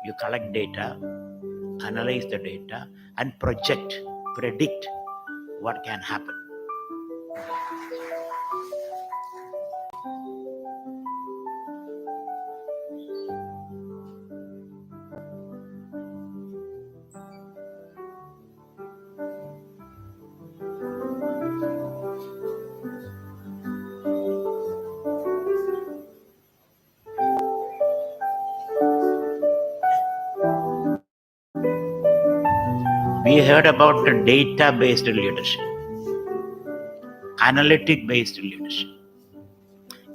You collect data, analyze the data, and predict what can happen. We heard about the data-based leadership, analytic-based leadership,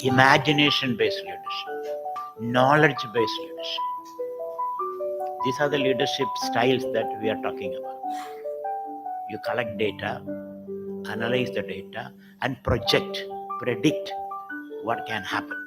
imagination-based leadership, knowledge-based leadership. These are the leadership styles that we are talking about. You collect data, analyze the data, and predict what can happen.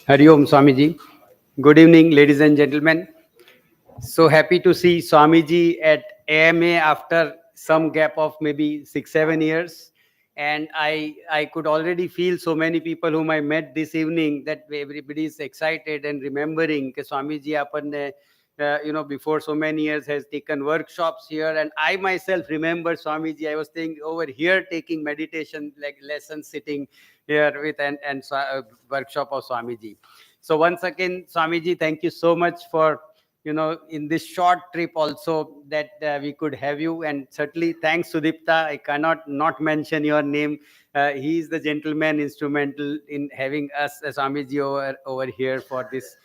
Hari Om Swamiji. Good evening, ladies and gentlemen. So happy to see Swamiji at AMA after some gap of maybe 6-7 years. And I could already feel so many people whom I met this evening that everybody is excited and remembering that Swamiji apan before so many years has taken workshops here. And I myself remember Swamiji. I was staying over here taking meditation like lessons, sitting here with and workshop of Swamiji. So once again, Swamiji, thank you so much for in this short trip also that we could have you. And certainly thanks Sudipta. I cannot not mention your name. He is the gentleman instrumental in having us as Swamiji over here for this.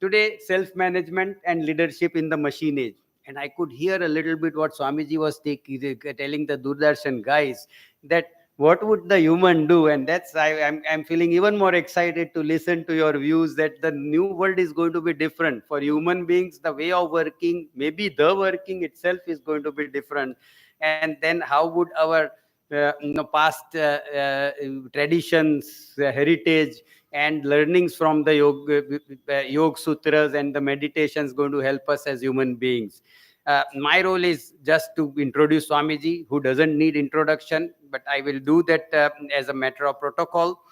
Today, self-management and leadership in the machine age. And I could hear a little bit what Swamiji was telling the Doordarshan guys, that what would the human do? And that's I'm feeling even more excited to listen to your views that the new world is going to be different for human beings. The way of working, maybe the working itself is going to be different. And then how would our past traditions, heritage, and learnings from the Yoga Sutras and the meditations going to help us as human beings. My role is just to introduce Swamiji, who doesn't need introduction, but I will do that as a matter of protocol.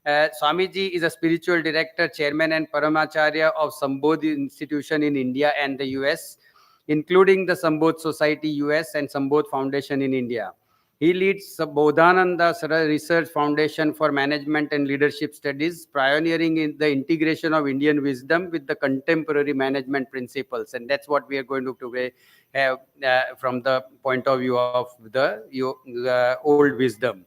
Swamiji is a spiritual director, chairman, and paramacharya of Sambodh Institution in India and the US, including the Sambodh Society US and Sambodh Foundation in India. He leads the Bodhananda Research Foundation for Management and Leadership Studies, pioneering in the integration of Indian wisdom with the contemporary management principles. And that's what we are going to today have from the point of view of the old wisdom.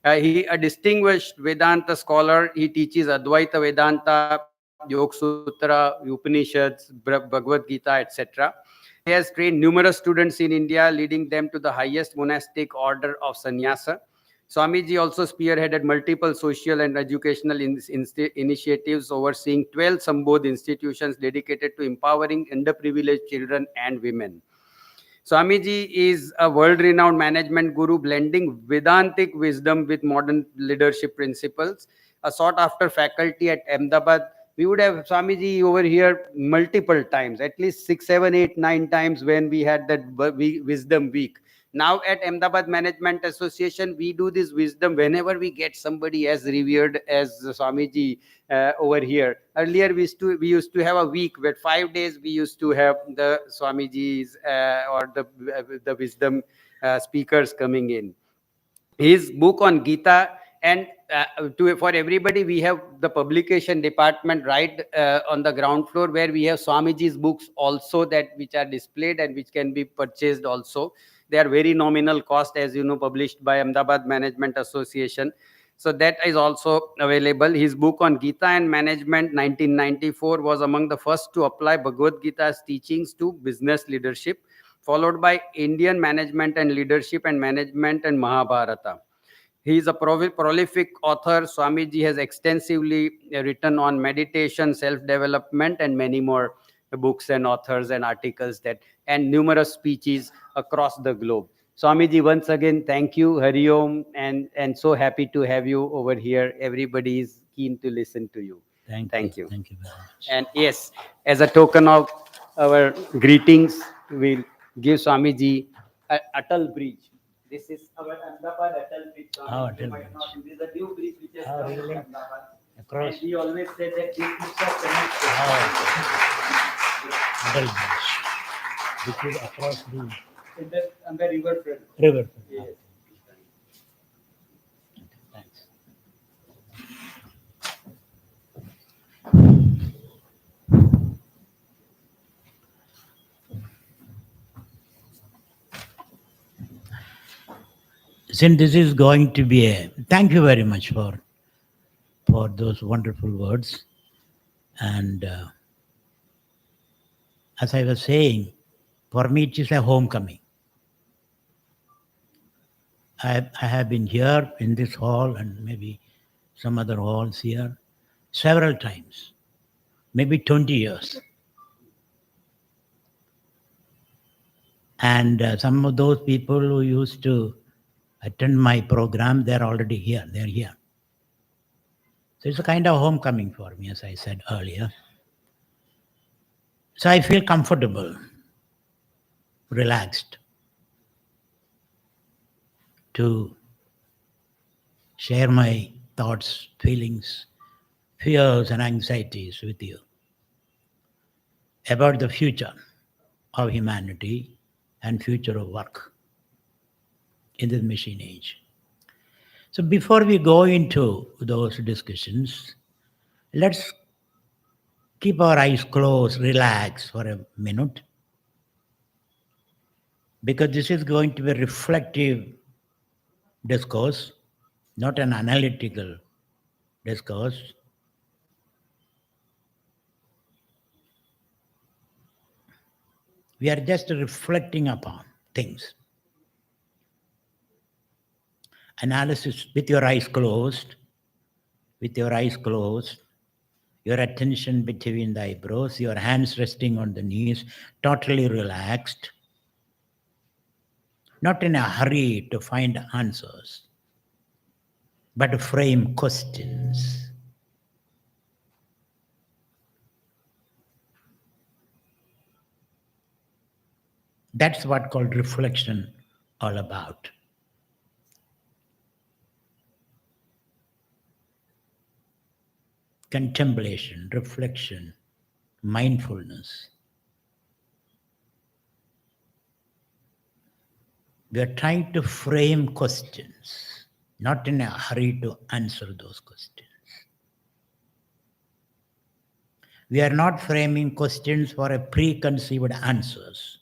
He a distinguished Vedanta scholar. He teaches Advaita Vedanta, Yoga Sutra, Upanishads, Bhagavad Gita, etc. He has trained numerous students in India, leading them to the highest monastic order of sannyasa. Swamiji also spearheaded multiple social and educational initiatives, overseeing 12 Sambodh institutions dedicated to empowering underprivileged children and women. Swamiji is a world-renowned management guru, blending Vedantic wisdom with modern leadership principles. A sought-after faculty at Ahmedabad. We would have Swamiji over here multiple times, at least 6, 7, 8, 9 times when we had that wisdom week. Now at Ahmedabad Management Association, we do this wisdom whenever we get somebody as revered as Swamiji over here. Earlier, we used to have a week where 5 days we used to have the Swamijis or the wisdom speakers coming in. His book on Gita. And for everybody, we have the publication department right on the ground floor where we have Swamiji's books also which are displayed and which can be purchased also. They are very nominal cost, as you know, published by Ahmedabad Management Association. So that is also available. His book on Gita and Management, 1994, was among the first to apply Bhagavad Gita's teachings to business leadership, followed by Indian Management and Leadership and Management and Mahabharata. He is a prolific author. Swamiji has extensively written on meditation, self-development, and many more books and authors and articles and numerous speeches across the globe. Swamiji, once again, thank you, Hari Om, and so happy to have you over here. Everybody is keen to listen to you. Thank you. Thank you very much. And yes, as a token of our greetings, we'll give Swamiji a Atal Bridge. This is our Ahmedabad Atal Bridge. Swami. Oh, You Atal might Bridge. not know. This is a new bridge which has Oh, come to really? Ahmedabad. Across. And we always say that this is a connected. Middle Bridge, which is across the On the riverfront. river. Yes. Thanks. Since this is going to be thank you very much for those wonderful words. And as I was saying, for me it is a homecoming. I have been here in this hall and maybe some other halls here several times, maybe 20 years. And some of those people who used to attend my program, they're already here. They're here. So it's a kind of homecoming for me, as I said earlier. So I feel comfortable, relaxed to share my thoughts, feelings, fears, and anxieties with you about the future of humanity and future of work in this machine age. So before we go into those discussions, let's keep our eyes closed, relax for a minute, because this is going to be a reflective discourse, not an analytical discourse. We are just reflecting upon things. Analysis with your eyes closed, your attention between the eyebrows, your hands resting on the knees, totally relaxed, not in a hurry to find answers, but to frame questions. That's what called reflection all about. Contemplation, reflection, mindfulness. We are trying to frame questions, not in a hurry to answer those questions. We are not framing questions for a preconceived answers.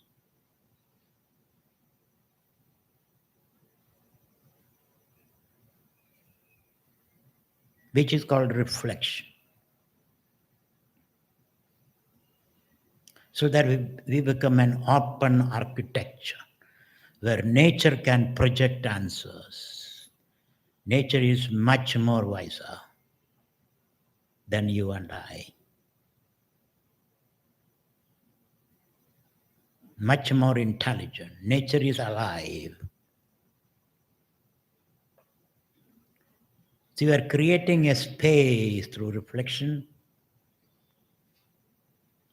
Which is called reflection. So that we become an open architecture where nature can project answers. Nature is much more wiser than you and I. Much more intelligent. Nature is alive. So you are creating a space through reflection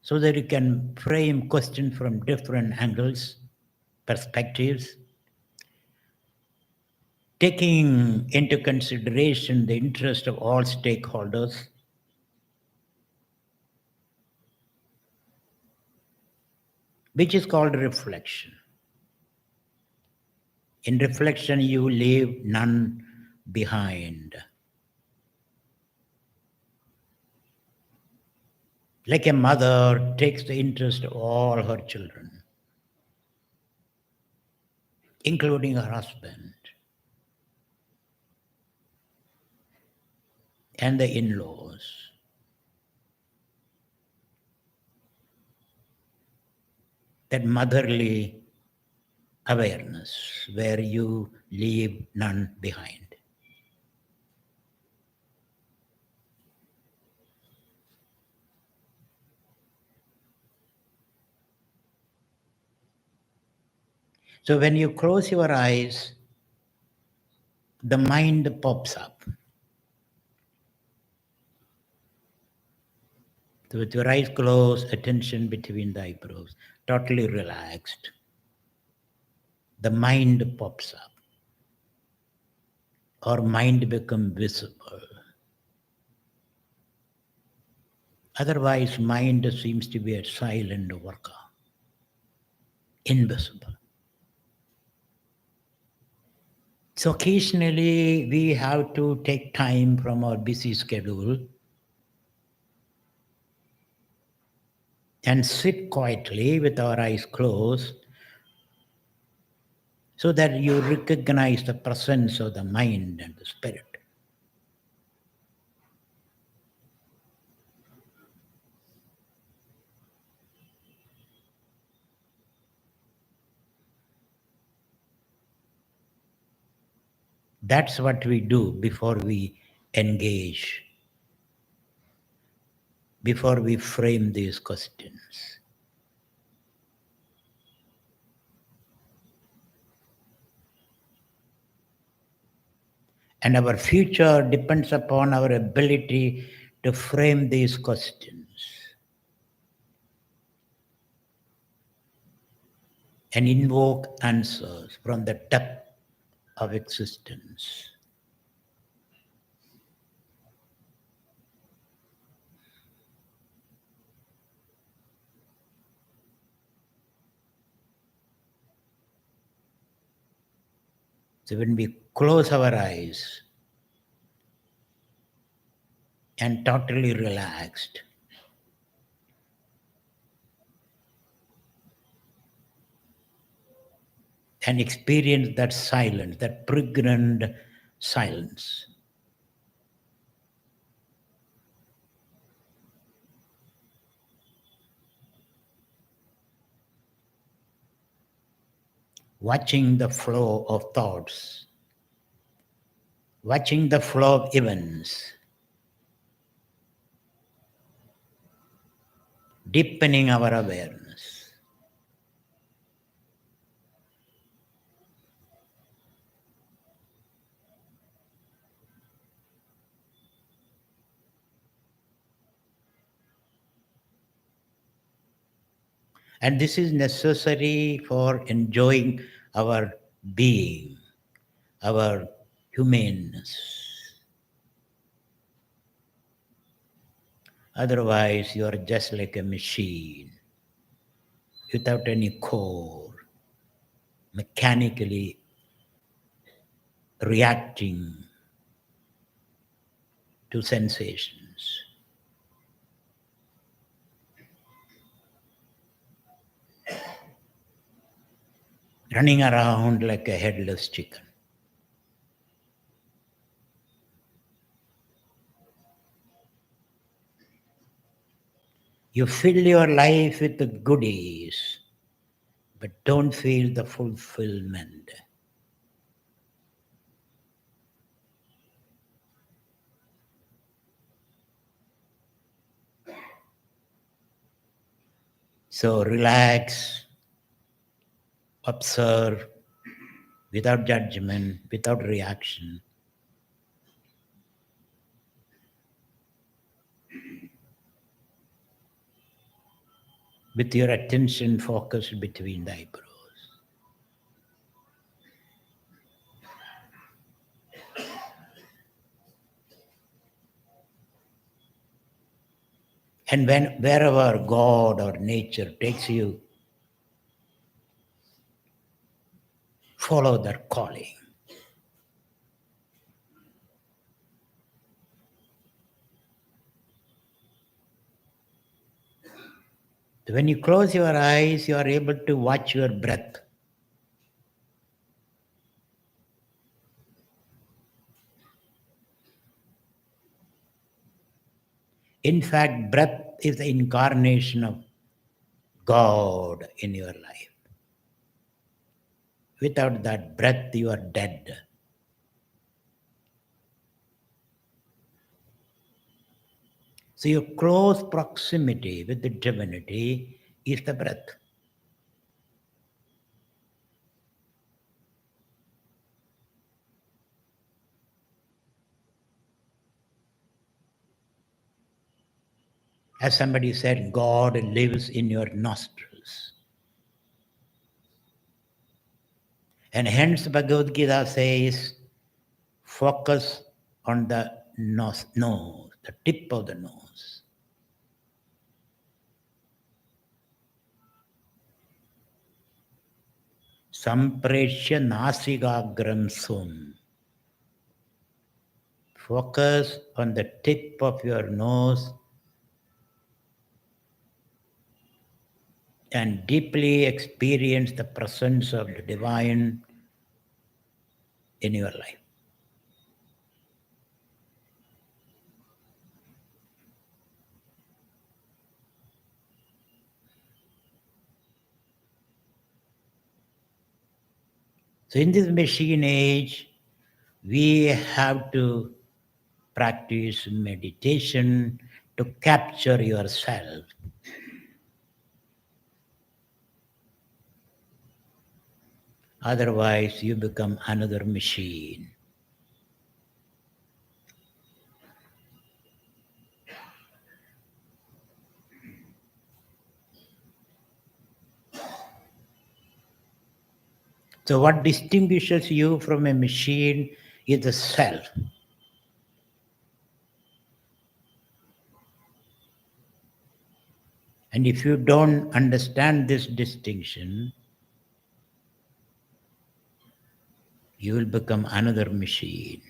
so that you can frame questions from different angles, perspectives, taking into consideration the interest of all stakeholders. Which is called reflection. In reflection, you leave none behind. Like a mother takes the interest of all her children, including her husband and the in-laws. That motherly awareness where you leave none behind. So when you close your eyes, the mind pops up. So with your eyes closed, attention between the eyebrows, totally relaxed, the mind pops up. Or mind become visible. Otherwise, mind seems to be a silent worker, invisible. So occasionally we have to take time from our busy schedule and sit quietly with our eyes closed so that you recognize the presence of the mind and the spirit. That's what we do before we engage, before we frame these questions. And our future depends upon our ability to frame these questions and invoke answers from the depth of existence. So when we close our eyes and totally relaxed, and experience that silence, that pregnant silence, watching the flow of thoughts, watching the flow of events, deepening our awareness. And this is necessary for enjoying our being, our humanness. Otherwise, you are just like a machine without any core, mechanically reacting to sensations. Running around like a headless chicken. You fill your life with the goodies, but don't feel the fulfillment. So relax, observe without judgment, without reaction. With your attention focused between the eyebrows. And wherever God or nature takes you, follow that calling. When you close your eyes, you are able to watch your breath. In fact, breath is the incarnation of God in your life. Without that breath, you are dead. So your close proximity with the divinity is the breath. As somebody said, God lives in your nostrils. And hence Bhagavad Gita says, focus on the nose, the tip of the nose. Sampreshya nasigagram sum. Focus on the tip of your nose and deeply experience the presence of the divine in your life. So in this machine age, we have to practice meditation to capture yourself. Otherwise, you become another machine. So what distinguishes you from a machine is the self. And if you don't understand this distinction, you will become another machine.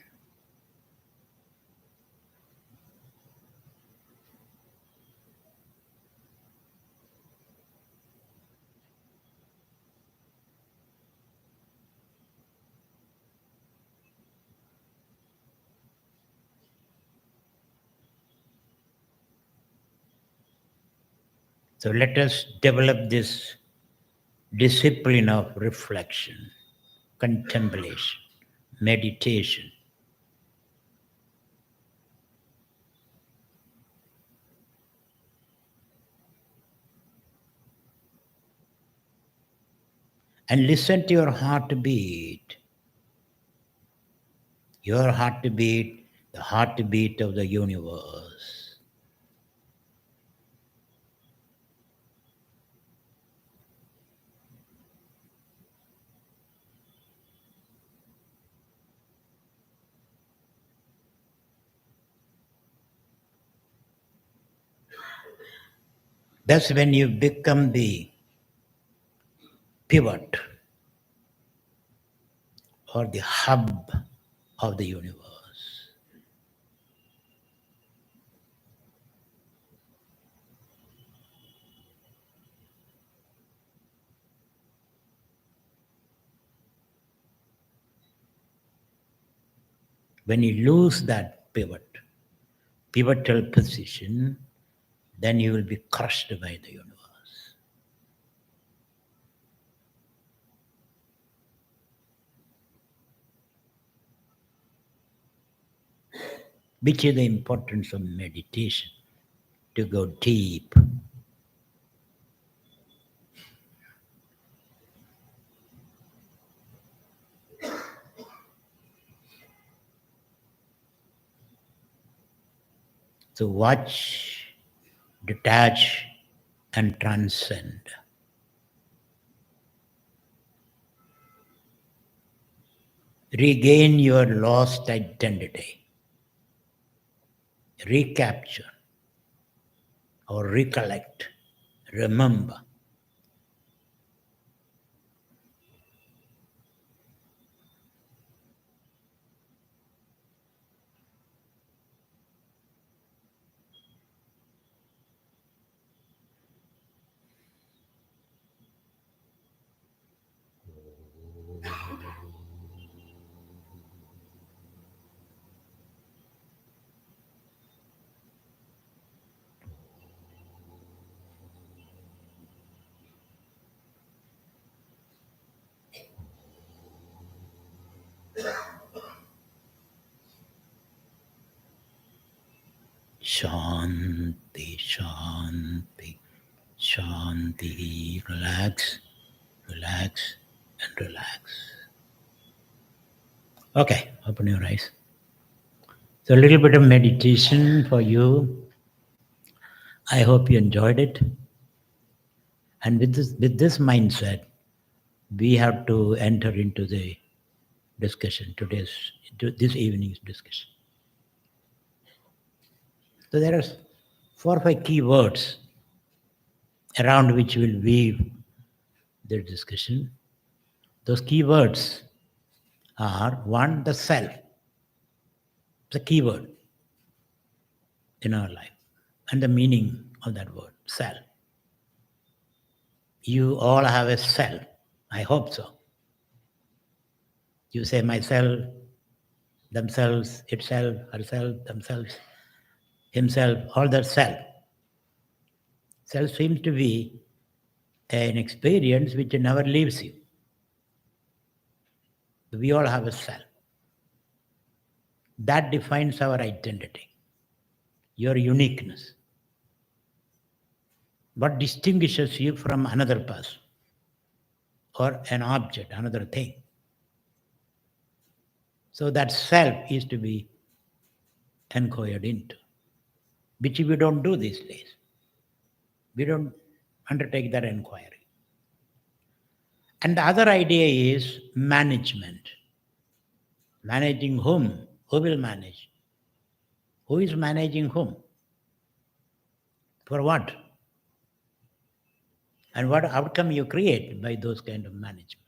So let us develop this discipline of reflection, contemplation, meditation. And listen to your heartbeat. Your heartbeat, the heartbeat of the universe. That's when you become the pivot or the hub of the universe. When you lose that pivotal position, then you will be crushed by the universe. Which is the importance of meditation, to go deep. So watch, detach, and transcend. Regain your lost identity. Recapture or recollect. Remember. Shanti, Shanti, Shanti. Relax, relax, and relax. Okay, open your eyes. So a little bit of meditation for you. I hope you enjoyed it. And with this mindset, we have to enter into the discussion, this evening's discussion. So there are 4 or 5 key words around which we'll weave the discussion. Those key words are: one, the self, the key word in our life, and the meaning of that word, self. You all have a self. I hope so. You say myself, themselves, itself, herself, themselves, himself, all that self. Self seems to be an experience which never leaves you. We all have a self. That defines our identity, your uniqueness. What distinguishes you from another person or an object, another thing. So that self is to be inquired into, which we don't do these days. We don't undertake that inquiry. And the other idea is management. Managing whom? Who will manage? Who is managing whom? For what? And what outcome you create by those kind of management.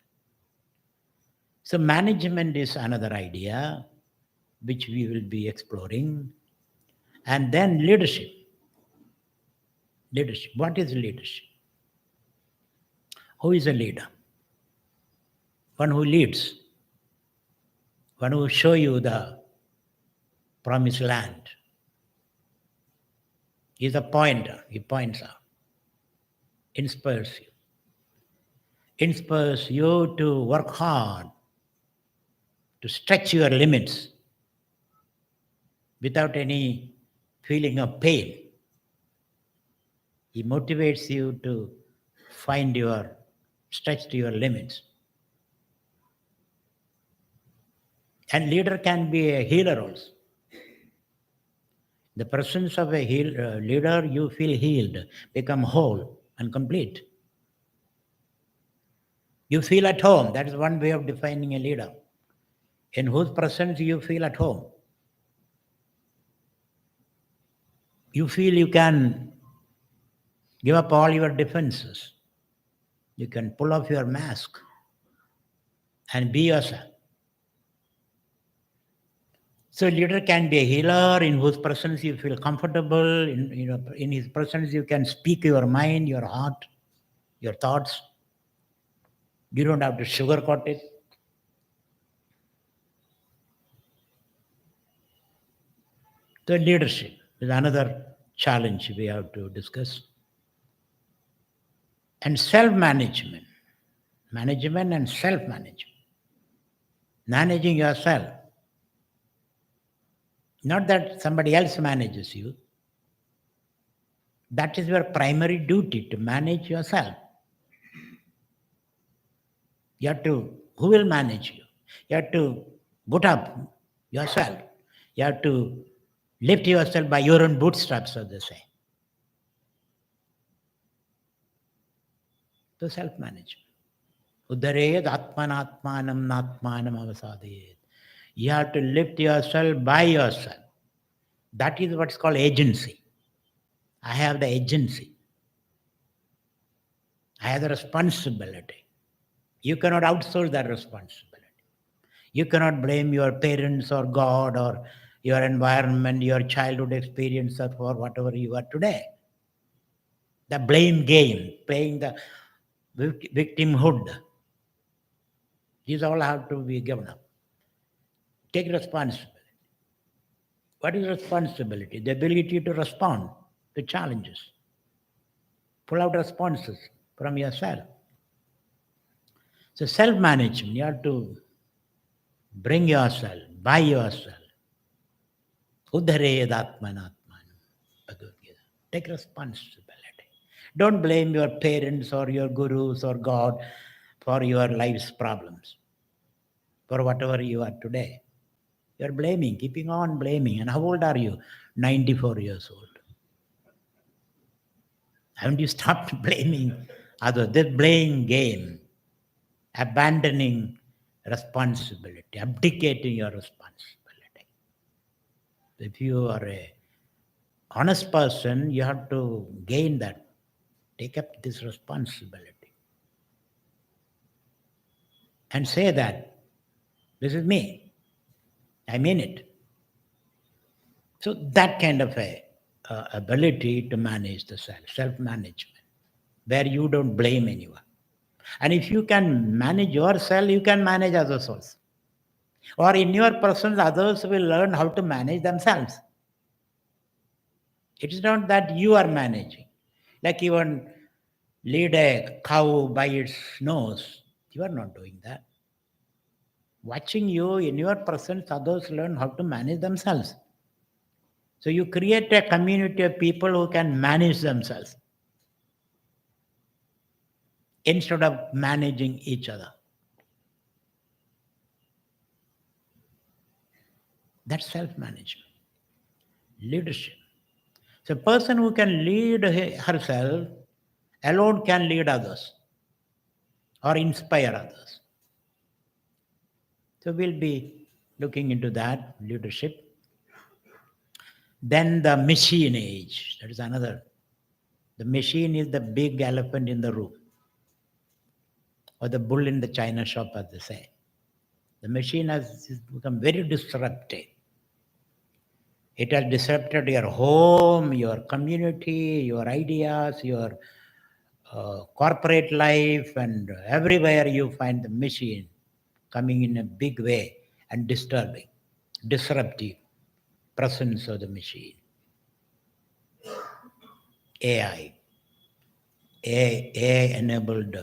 So management is another idea which we will be exploring. And then leadership. Leadership. What is leadership? Who is a leader? One who leads. One who show you the promised land. He's a pointer. He points out. Inspires you. Inspires you to work hard, to stretch your limits without any feeling of pain. He motivates you to stretch to your limits. And leader can be a healer also. The presence of a leader, you feel healed, become whole and complete. You feel at home. That is one way of defining a leader. In whose presence you feel at home. You feel you can give up all your defenses. You can pull off your mask and be yourself. So leader can be a healer in whose presence you feel comfortable. In his presence you can speak your mind, your heart, your thoughts. You don't have to sugarcoat it. The leadership is another challenge we have to discuss. And self-management. Management and self-management. Managing yourself. Not that somebody else manages you. That is your primary duty, to manage yourself. Who will manage you? You have to put up yourself. You have to lift yourself by your own bootstraps, as they say. So self-management. Udareyad atmanatmanam natmanam avasadeyed. You have to lift yourself by yourself. That is what's called agency. I have the agency. I have the responsibility. You cannot outsource that responsibility. You cannot blame your parents or God or your environment, your childhood experience for whatever you are today. The blame game, playing the victimhood, these all have to be given up. Take responsibility. What is responsibility? The ability to respond to challenges. Pull out responses from yourself. So self-management, you have to bring yourself, by yourself. Uddhareyad atmanatmanam. Bhagavad Gita. Take responsibility. Don't blame your parents or your gurus or God for your life's problems, for whatever you are today. You're blaming, keeping on blaming. And how old are you? 94 years old. Haven't you stopped blaming others? This blame game, abandoning responsibility, abdicating your responsibility. If you are a honest person, you have to gain that, take up this responsibility, and say that this is me. I mean it. So that kind of a ability to manage the self-management, where you don't blame anyone. And if you can manage yourself, you can manage others also. Or in your presence, others will learn how to manage themselves. It is not that you are managing. Like even lead a cow by its nose. You are not doing that. Watching you in your presence, others learn how to manage themselves. So you create a community of people who can manage themselves instead of managing each other. That's self-management, leadership. So a person who can lead herself alone can lead others or inspire others. So we'll be looking into that leadership. Then the machine age, that is another. The machine is the big elephant in the room, or the bull in the china shop, as they say. The machine has become very disruptive. It has disrupted your home, your community, your ideas, your corporate life, and everywhere you find the machine coming in a big way and disturbing, disruptive presence of the machine. AI, AI-enabled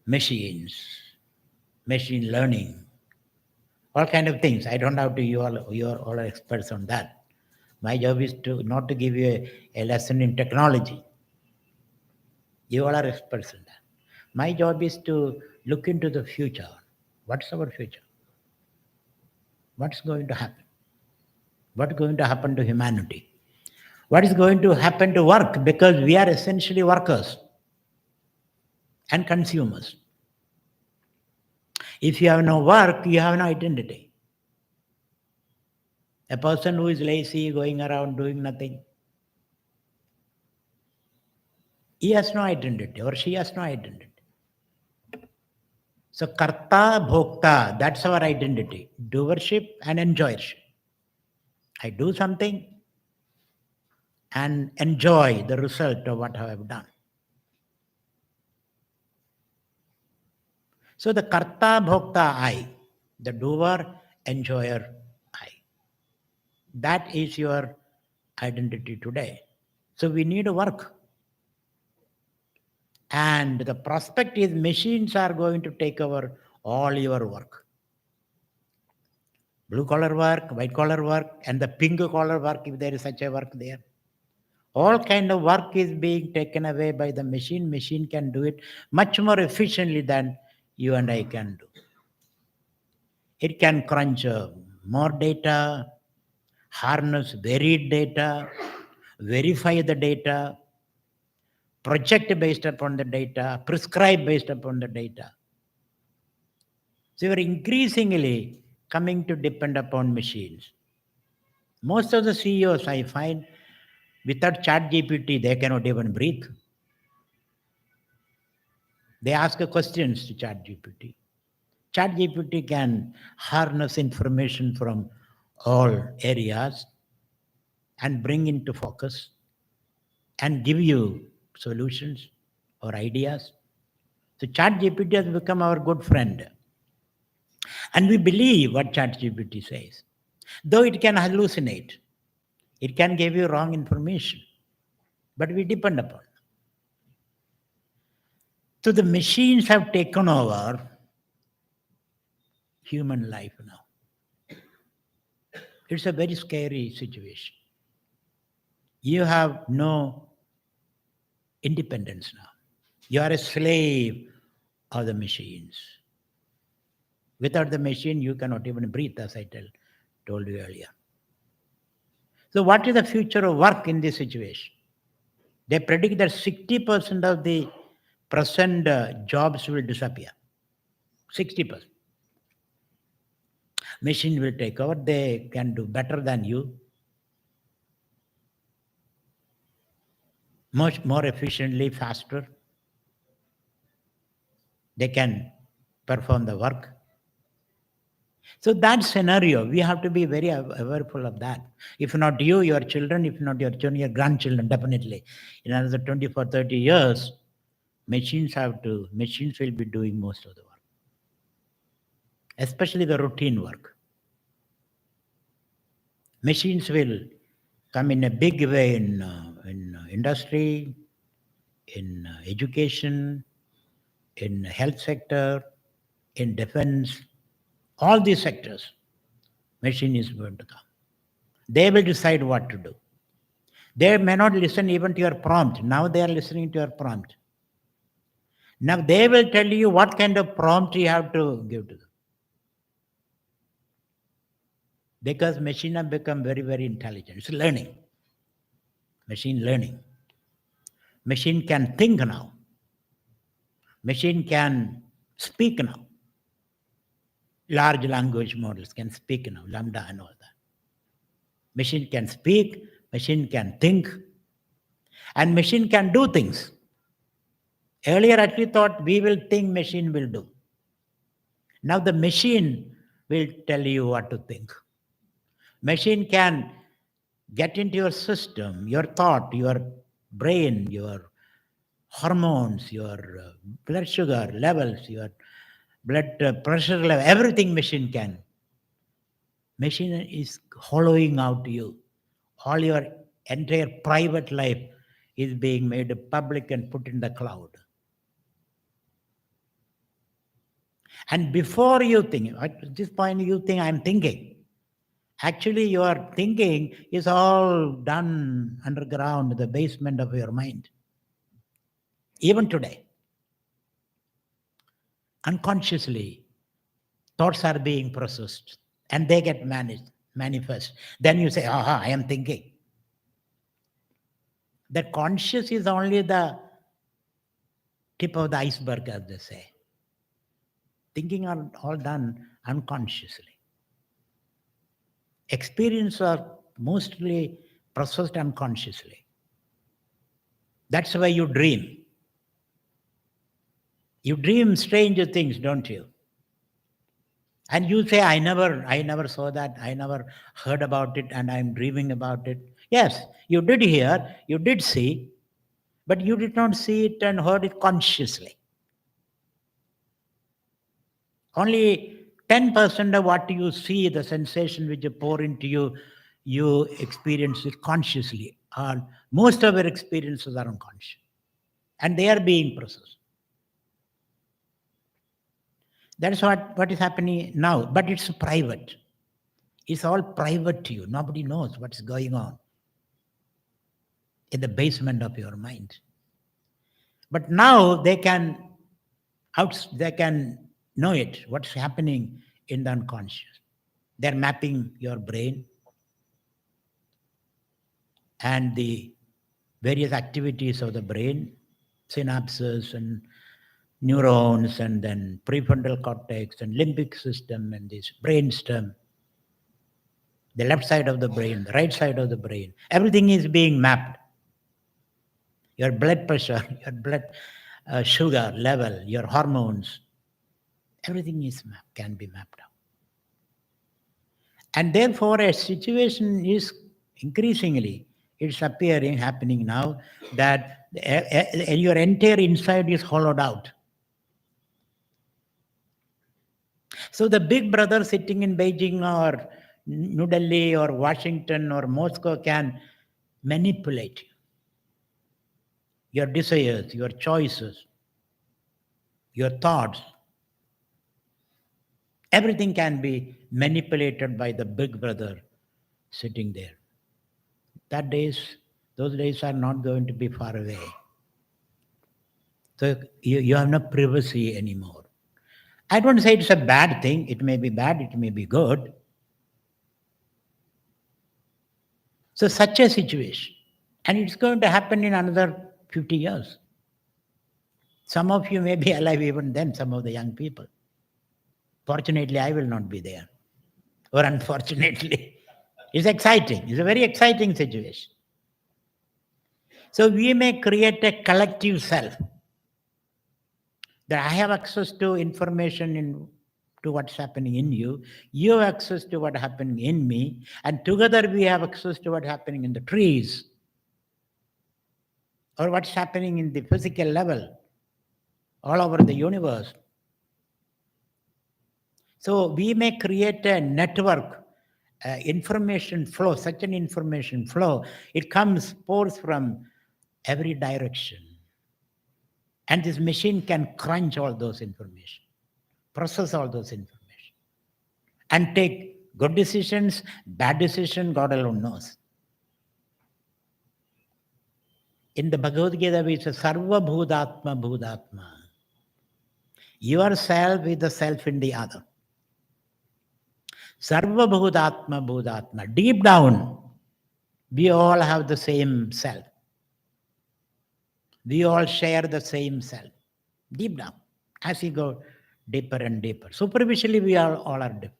machines, machine learning, all kind of things. I don't have to, you are all experts on that. My job is to not to give you a lesson in technology. You all are experts in that. My job is to look into the future. What's our future? What's going to happen? What's going to happen to humanity? What is going to happen to work? Because we are essentially workers and consumers. If you have no work, you have no identity. A person who is lazy, going around doing nothing, he has no identity or she has no identity. So karta, bhokta, that's our identity. Doership and enjoyership. I do something and enjoy the result of what I have done. So the karta, bhokta, I, the doer, enjoyer, I. That is your identity today. So we need to work. And the prospect is machines are going to take over all your work. Blue collar work, white collar work, and the pink collar work, if there is such a work there. All kind of work is being taken away by the machine. Machine can do it much more efficiently than you and I can do. It can crunch more data, harness varied data, verify the data, project based upon the data, prescribe based upon the data. So we are increasingly coming to depend upon machines. Most of the CEOs I find, without ChatGPT, they cannot even breathe. They ask questions to ChatGPT. ChatGPT can harness information from all areas and bring into focus and give you solutions or ideas. So ChatGPT has become our good friend. And we believe what ChatGPT says. Though it can hallucinate, it can give you wrong information, but we depend upon it. So the machines have taken over human life now. It's a very scary situation. You have no independence now. You are a slave of the machines. Without the machine, you cannot even breathe, as I told you earlier. So what is the future of work in this situation? They predict that 60% of the present jobs will disappear. 60%. Machine will take over. They can do better than you, much more efficiently, faster. They can perform the work. So that scenario, we have to be very awareful of that. If not you, your children, if not your children, your grandchildren, definitely. In another 24, 30 years, machines will be doing most of the work, especially the routine work. Machines will come in a big way in industry, in education, in health sector, in defense, all these sectors. Machine is going to come. They will decide what to do. They may not listen even to your prompt. Now they are listening to your prompt. Now they will tell you what kind of prompt you have to give to them. Because machine have become very, very intelligent. It's learning. Machine learning. Machine can think now. Machine can speak now. Large language models can speak now, lambda and all that. Machine can speak, machine can think, and machine can do things. Earlier, actually thought we will think, machine will do. Now the machine will tell you what to think. Machine can get into your system, your thought, your brain, your hormones, your blood sugar levels, your blood pressure level, everything machine can. Machine is hollowing out you. All your entire private life is being made public and put in the cloud. And before you think, at this point you think I'm thinking. Actually, your thinking is all done underground, the basement of your mind. Even today, unconsciously, thoughts are being processed and they get manifest. Then you say, aha, I am thinking. The conscious is only the tip of the iceberg, as they say. Thinking are all done unconsciously. Experience are mostly processed unconsciously. That's why you dream. You dream stranger things, don't you? And you say, I never saw that, I never heard about it, and I'm dreaming about it. Yes, you did hear, you did see, but you did not see it and heard it consciously. Only 10% of what you see, the sensation which you pour into you, you experience it consciously. Most of your experiences are unconscious. And they are being processed. That's what is happening now. But it's private. It's all private to you. Nobody knows what's going on in the basement of your mind. But now they can know it, what's happening in the unconscious. They're mapping your brain and the various activities of the brain, synapses and neurons, and then prefrontal cortex and limbic system and this brain stem, the left side of the brain, the right side of the brain. Everything is being mapped. Your blood pressure, your blood sugar level, your hormones, everything is can be mapped out. And therefore, a situation is increasingly, it's happening now, that your entire inside is hollowed out. So the big brother sitting in Beijing or New Delhi or Washington or Moscow can manipulate you. Your desires, your choices, your thoughts. Everything can be manipulated by the big brother sitting there. Those days are not going to be far away. So you have no privacy anymore. I don't say it's a bad thing. It may be bad, it may be good. So such a situation, And it's going to happen in another 50 years. Some of you may be alive even then, some of the young people. Fortunately, I will not be there. Or unfortunately. It's exciting. It's a very exciting situation. So we may create a collective self. That I have access to information to what's happening in you. You have access to what's happening in me. And together we have access to what's happening in the trees. Or what's happening in the physical level. All over the universe. So we may create a network, information flow, such an information flow. It pours from every direction. And this machine can crunch all those information, process all those information, and take good decisions, bad decisions, God alone knows. In the Bhagavad Gita, we say, Sarva Bhudatma Bhudatma. Yourself is the self in the other. Sarva Bhudatma Bhudatma. Deep down, we all have the same self. We all share the same self. Deep down, as you go deeper and deeper. Superficially, we all are different.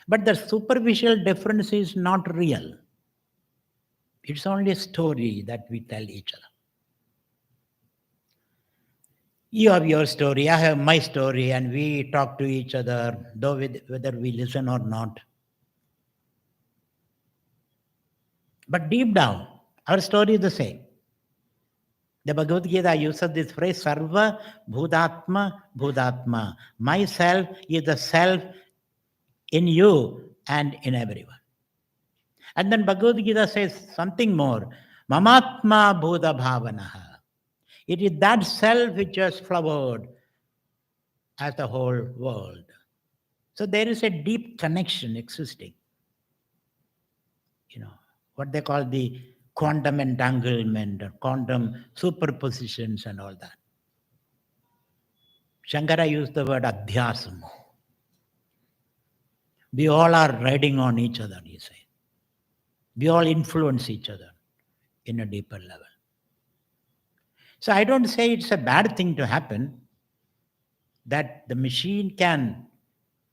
But the superficial difference is not real. It's only a story that we tell each other. You have your story, I have my story, and we talk to each other, though whether we listen or not. But deep down, our story is the same. The Bhagavad Gita uses this phrase, Sarva Bhudatma Bhudatma. Myself is the self in you and in everyone. And then Bhagavad Gita says something more. Mamatma Bhuta Bhavanaha. It is that self which has flowered as the whole world. So there is a deep connection existing. You know, what they call the quantum entanglement or quantum superpositions and all that. Shankara used the word adhyasam. We all are riding on each other, he said. We all influence each other in a deeper level. So I don't say it's a bad thing to happen, that the machine can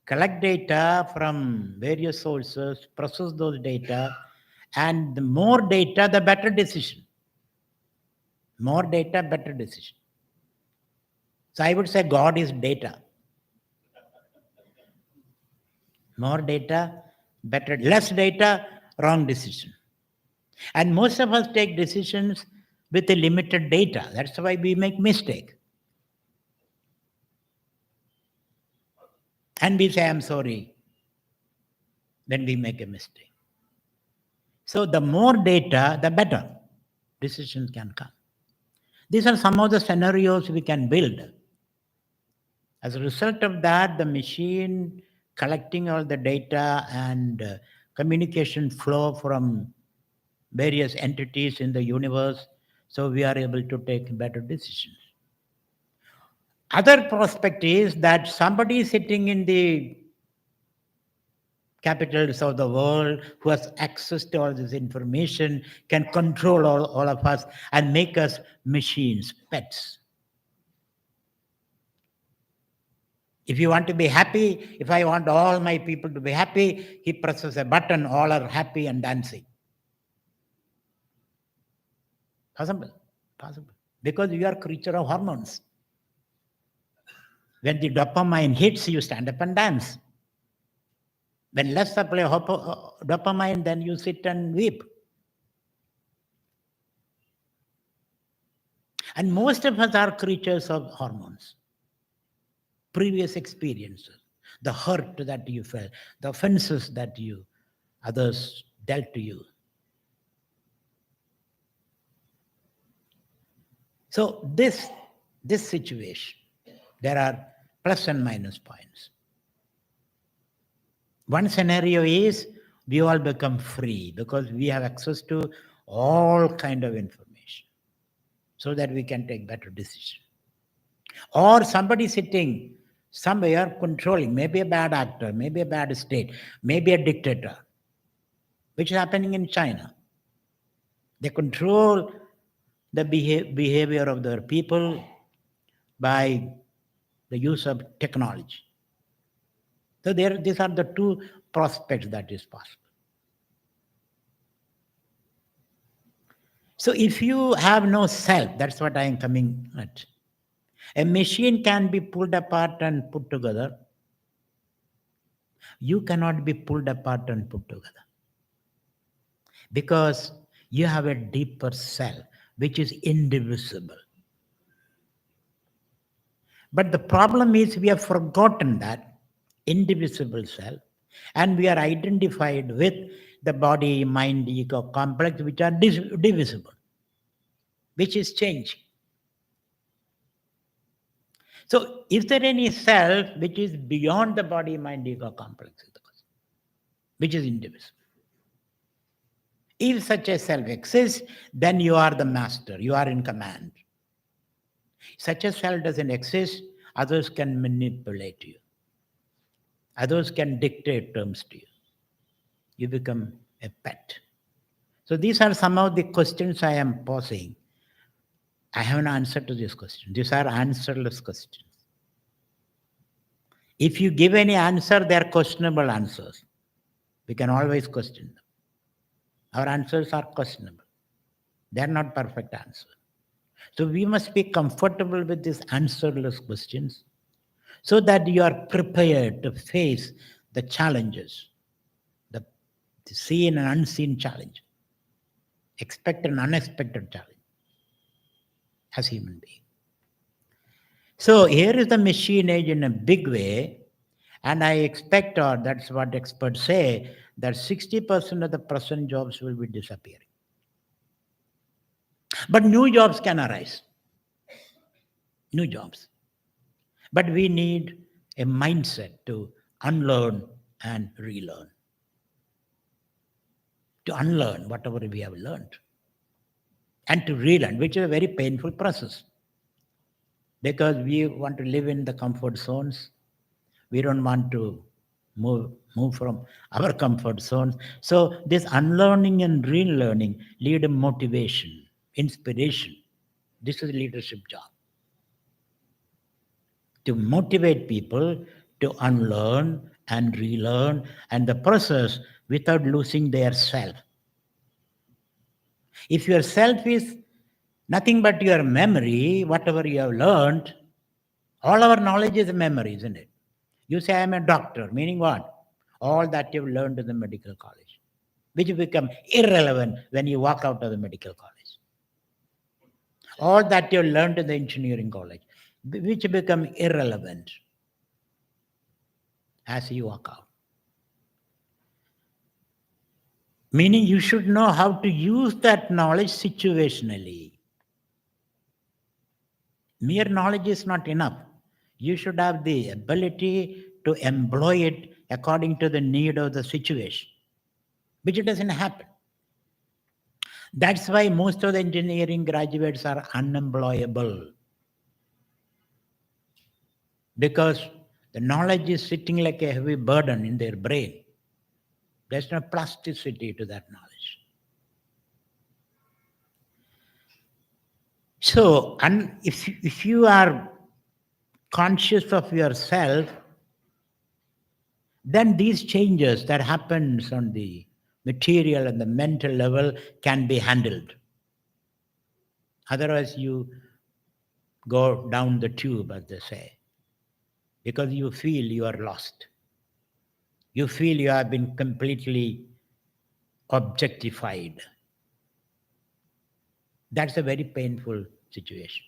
collect data from various sources, process those data, and the more data, the better decision. More data, better decision. So I would say God is data. More data, better. Less data, wrong decision. And most of us take decisions with a limited data. That's why we make mistake. And we say, I'm sorry, when we make a mistake. So the more data, the better decisions can come. These are some of the scenarios we can build. As a result of that, the machine collecting all the data and communication flow from various entities in the universe, so we are able to take better decisions. Other prospect is that somebody sitting in the capitals of the world who has access to all this information can control all of us and make us machines, pets. If you want to be happy, if I want all my people to be happy, he presses a button, all are happy and dancing. Possible. Because you are a creature of hormones. When the dopamine hits, you stand up and dance. When less supply of dopamine, then you sit and weep. And most of us are creatures of hormones. Previous experiences, the hurt that you felt, the offenses that others dealt to you. So this situation, there are plus and minus points. One scenario is we all become free because we have access to all kind of information so that we can take better decisions. Or somebody sitting somewhere controlling, maybe a bad actor, maybe a bad state, maybe a dictator, which is happening in China. They control the behavior of their people by the use of technology. So these are the two prospects that is possible. So if you have no self, that's what I am coming at. A machine can be pulled apart and put together. You cannot be pulled apart and put together because you have a deeper self which is indivisible. But the problem is we have forgotten that indivisible self and we are identified with the body, mind, ego complex which are divisible, which is changing. So is there any self which is beyond the body, mind, ego complex, which is indivisible? If such a self exists, then you are the master, you are in command. Such a self doesn't exist, others can manipulate you. Others can dictate terms to you. You become a pet. So these are some of the questions I am posing. I have an answer to this question. These are answerless questions. If you give any answer, they are questionable answers. We can always question them. Our answers are questionable. They are not perfect answers. So we must be comfortable with these answerless questions so that you are prepared to face the challenges, the seen and unseen challenge, expected and unexpected challenge as human beings. So here is the machine age in a big way, and I expect, or that's what experts say, that 60% of the present jobs will be disappearing. But new jobs can arise. New jobs. But we need a mindset to unlearn and relearn. To unlearn whatever we have learned. And to relearn, which is a very painful process. Because we want to live in the comfort zones. We don't want to move from our comfort zones. So this unlearning and relearning lead to motivation, inspiration. This is leadership job. To motivate people to unlearn and relearn and the process without losing their self. If your self is nothing but your memory, whatever you have learned, all our knowledge is memory, isn't it? You say, I am a doctor, meaning what? All that you've learned in the medical college, which become irrelevant when you walk out of the medical college. All that you learned in the engineering college, which become irrelevant as you walk out. Meaning you should know how to use that knowledge situationally. Mere knowledge is not enough. You should have the ability to employ it according to the need of the situation, which doesn't happen. That's why most of the engineering graduates are unemployable. Because the knowledge is sitting like a heavy burden in their brain. There's no plasticity to that knowledge. So, and if you are conscious of yourself, then these changes that happens on the material and the mental level can be handled. Otherwise, you go down the tube, as they say, because you feel you are lost. You feel you have been completely objectified. That's a very painful situation.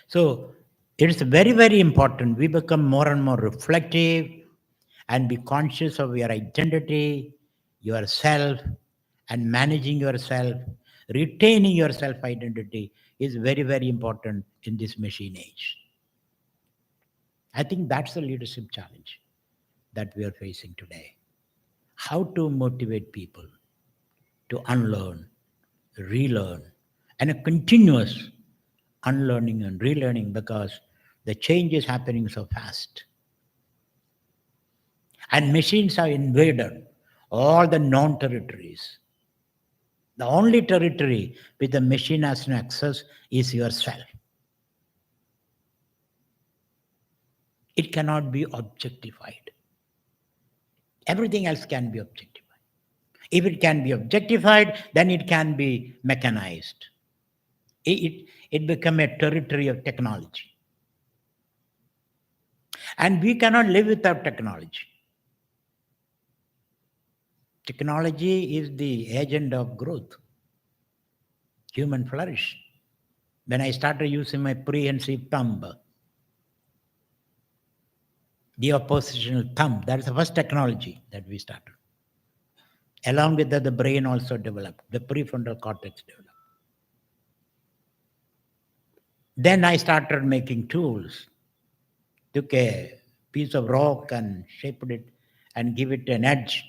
So it's very, very important we become more and more reflective and be conscious of your identity, yourself, and managing yourself, retaining your self-identity is very, very important in this machine age. I think that's the leadership challenge that we are facing today. How to motivate people to unlearn, relearn, and a continuous unlearning and relearning because the change is happening so fast. And machines have invaded all the known territories. The only territory with the machine has no access is yourself. It cannot be objectified. Everything else can be objectified. If it can be objectified, then it can be mechanized. It become a territory of technology. And we cannot live without technology. Technology is the agent of growth, human flourish. When I started using my prehensive thumb, the oppositional thumb, that is the first technology that we started. Along with that, the brain also developed, the prefrontal cortex developed. Then I started making tools, took a piece of rock and shaped it and give it an edge,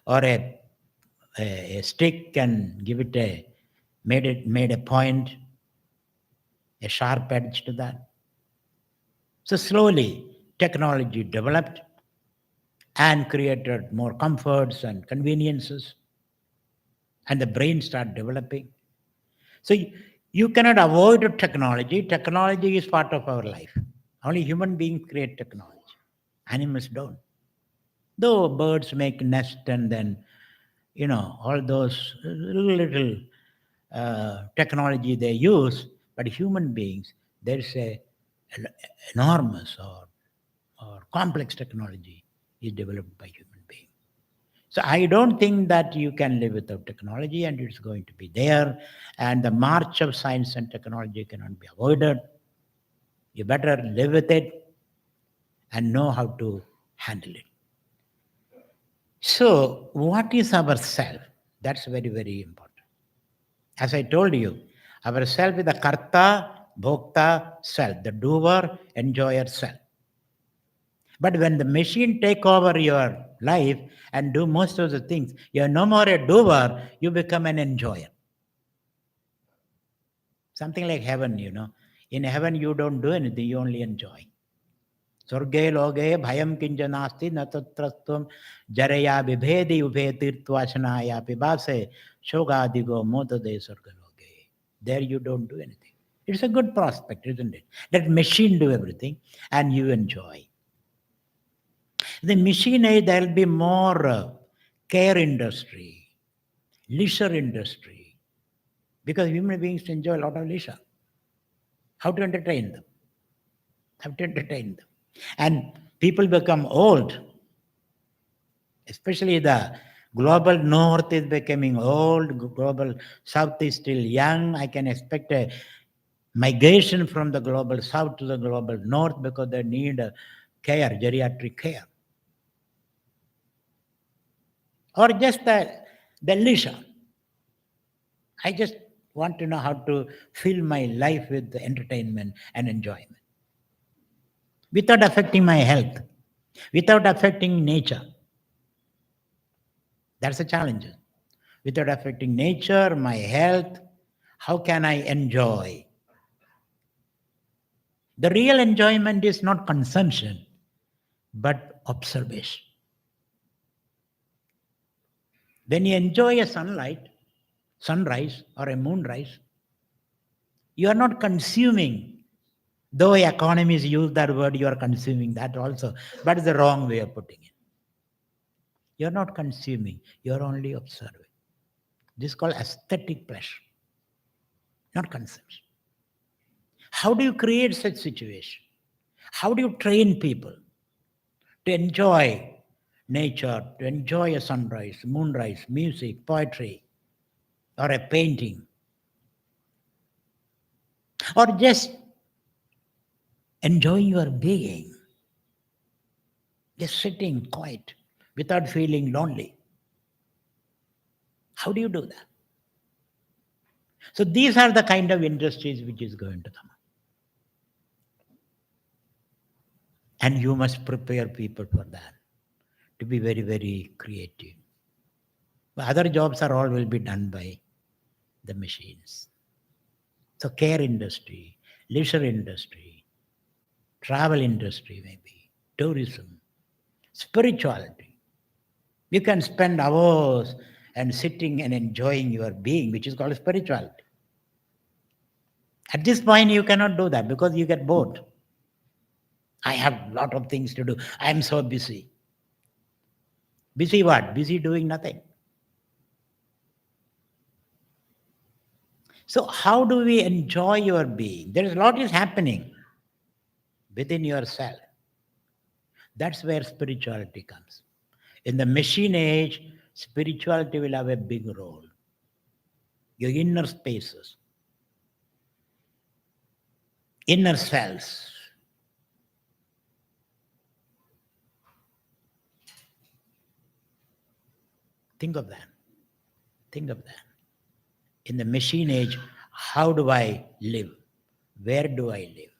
or a stick and give it made a point, a sharp edge to that. So slowly technology developed and created more comforts and conveniences, and the brain started developing. So you cannot avoid technology. Technology is part of our life. Only human beings create technology. Animals don't. Though birds make nest and then, all those little technology they use, but human beings, there's an enormous or complex technology is developed by human beings. So I don't think that you can live without technology, and it's going to be there. And the march of science and technology cannot be avoided. You better live with it and know how to handle it. So, what is our self? That's very, very important. As I told you, our self is the karta, bhokta self, the doer, enjoyer self. But when the machine take over your life and do most of the things, you're no more a doer, you become an enjoyer. Something like heaven, In heaven, you don't do anything, you only enjoy. Sorge loge bhayam kinja nasti natatrastum jaraya vibhedi ubhe tirtvashanaya pibase shogadigo modade sorga loge. There you don't do anything. It's a good prospect, isn't it? Let machine do everything and you enjoy. The machine age, there will be more care industry, leisure industry, because human beings enjoy a lot of leisure. How to entertain them? How to entertain them? And people become old, especially the global north is becoming old, global south is still young. I can expect a migration from the global south to the global north because they need care, geriatric care. Or just the leisure. I just want to know how to fill my life with entertainment and enjoyment without affecting my health, without affecting nature. That's a challenge. Without affecting nature, my health, how can I enjoy? The real enjoyment is not consumption, but observation. When you enjoy a sunrise or a moonrise, you are not consuming. Though economists use that word, you are consuming that also. But it's the wrong way of putting it. You're not consuming, you're only observing. This is called aesthetic pleasure, not consumption. How do you create such situation? How do you train people to enjoy nature, to enjoy a sunrise, moonrise, music, poetry, or a painting? Or just enjoying your being, just sitting quiet without feeling lonely. How do you do that? So these are the kind of industries which is going to come up. And you must prepare people for that, to be very, very creative. But other jobs are all will be done by the machines. So care industry, leisure industry, travel industry maybe, tourism, spirituality. You can spend hours and sitting and enjoying your being, which is called spirituality. At this point, you cannot do that because you get bored. I have a lot of things to do. I am so busy. Busy what? Busy doing nothing. So how do we enjoy your being? There is a lot is happening within yourself. That's where spirituality comes. In the machine age, spirituality will have a big role. Your inner spaces, inner selves. Think of that. Think of that. In the machine age, how do I live? Where do I live?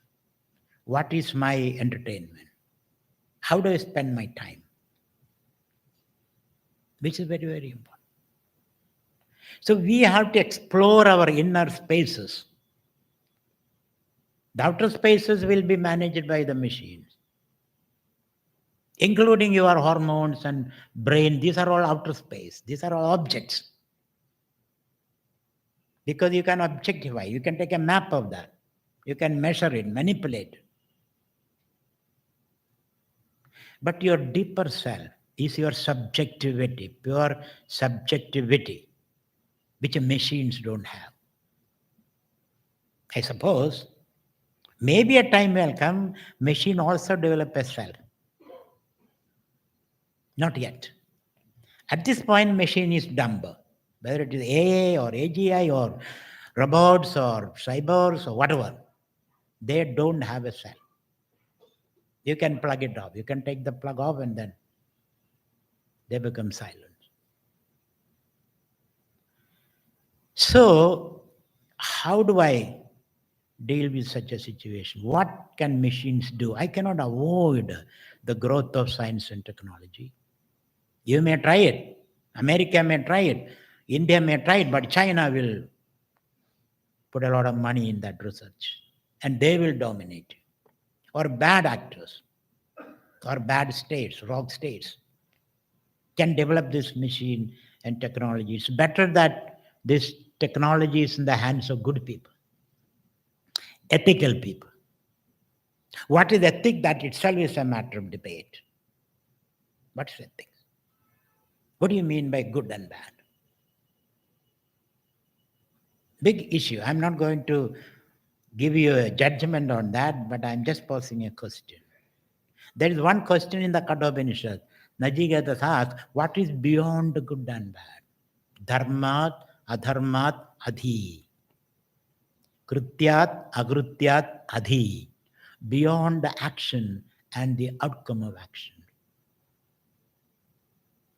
What is my entertainment? How do I spend my time? Which is very, very important. So we have to explore our inner spaces. The outer spaces will be managed by the machines, including your hormones and brain. These are all outer space. These are all objects. Because you can objectify, you can take a map of that. You can measure it, manipulate it. But your deeper self is your subjectivity, pure subjectivity, which machines don't have. I suppose maybe a time will come, machine also develop a self. Not yet. At this point, machine is dumb. Whether it is AA or AGI or robots or cyborgs or whatever, they don't have a self. You can plug it off. You can take the plug off and then they become silent. So, how do I deal with such a situation? What can machines do? I cannot avoid the growth of science and technology. You may try it. America may try it. India may try it, but China will put a lot of money in that research. And they will dominate. Or bad actors, or bad states, rogue states, can develop this machine and technology. It's better that this technology is in the hands of good people, ethical people. What is ethic? That itself is a matter of debate. What's ethics? What do you mean by good and bad? Big issue. I'm not going to give you a judgment on that, but I'm just posing a question. There is one question in the Kathopanishad. Najigatha asks, what is beyond good and bad? Dharmat, adharmat, adhi. Krityat, agrutyat, adhi. Beyond the action and the outcome of action.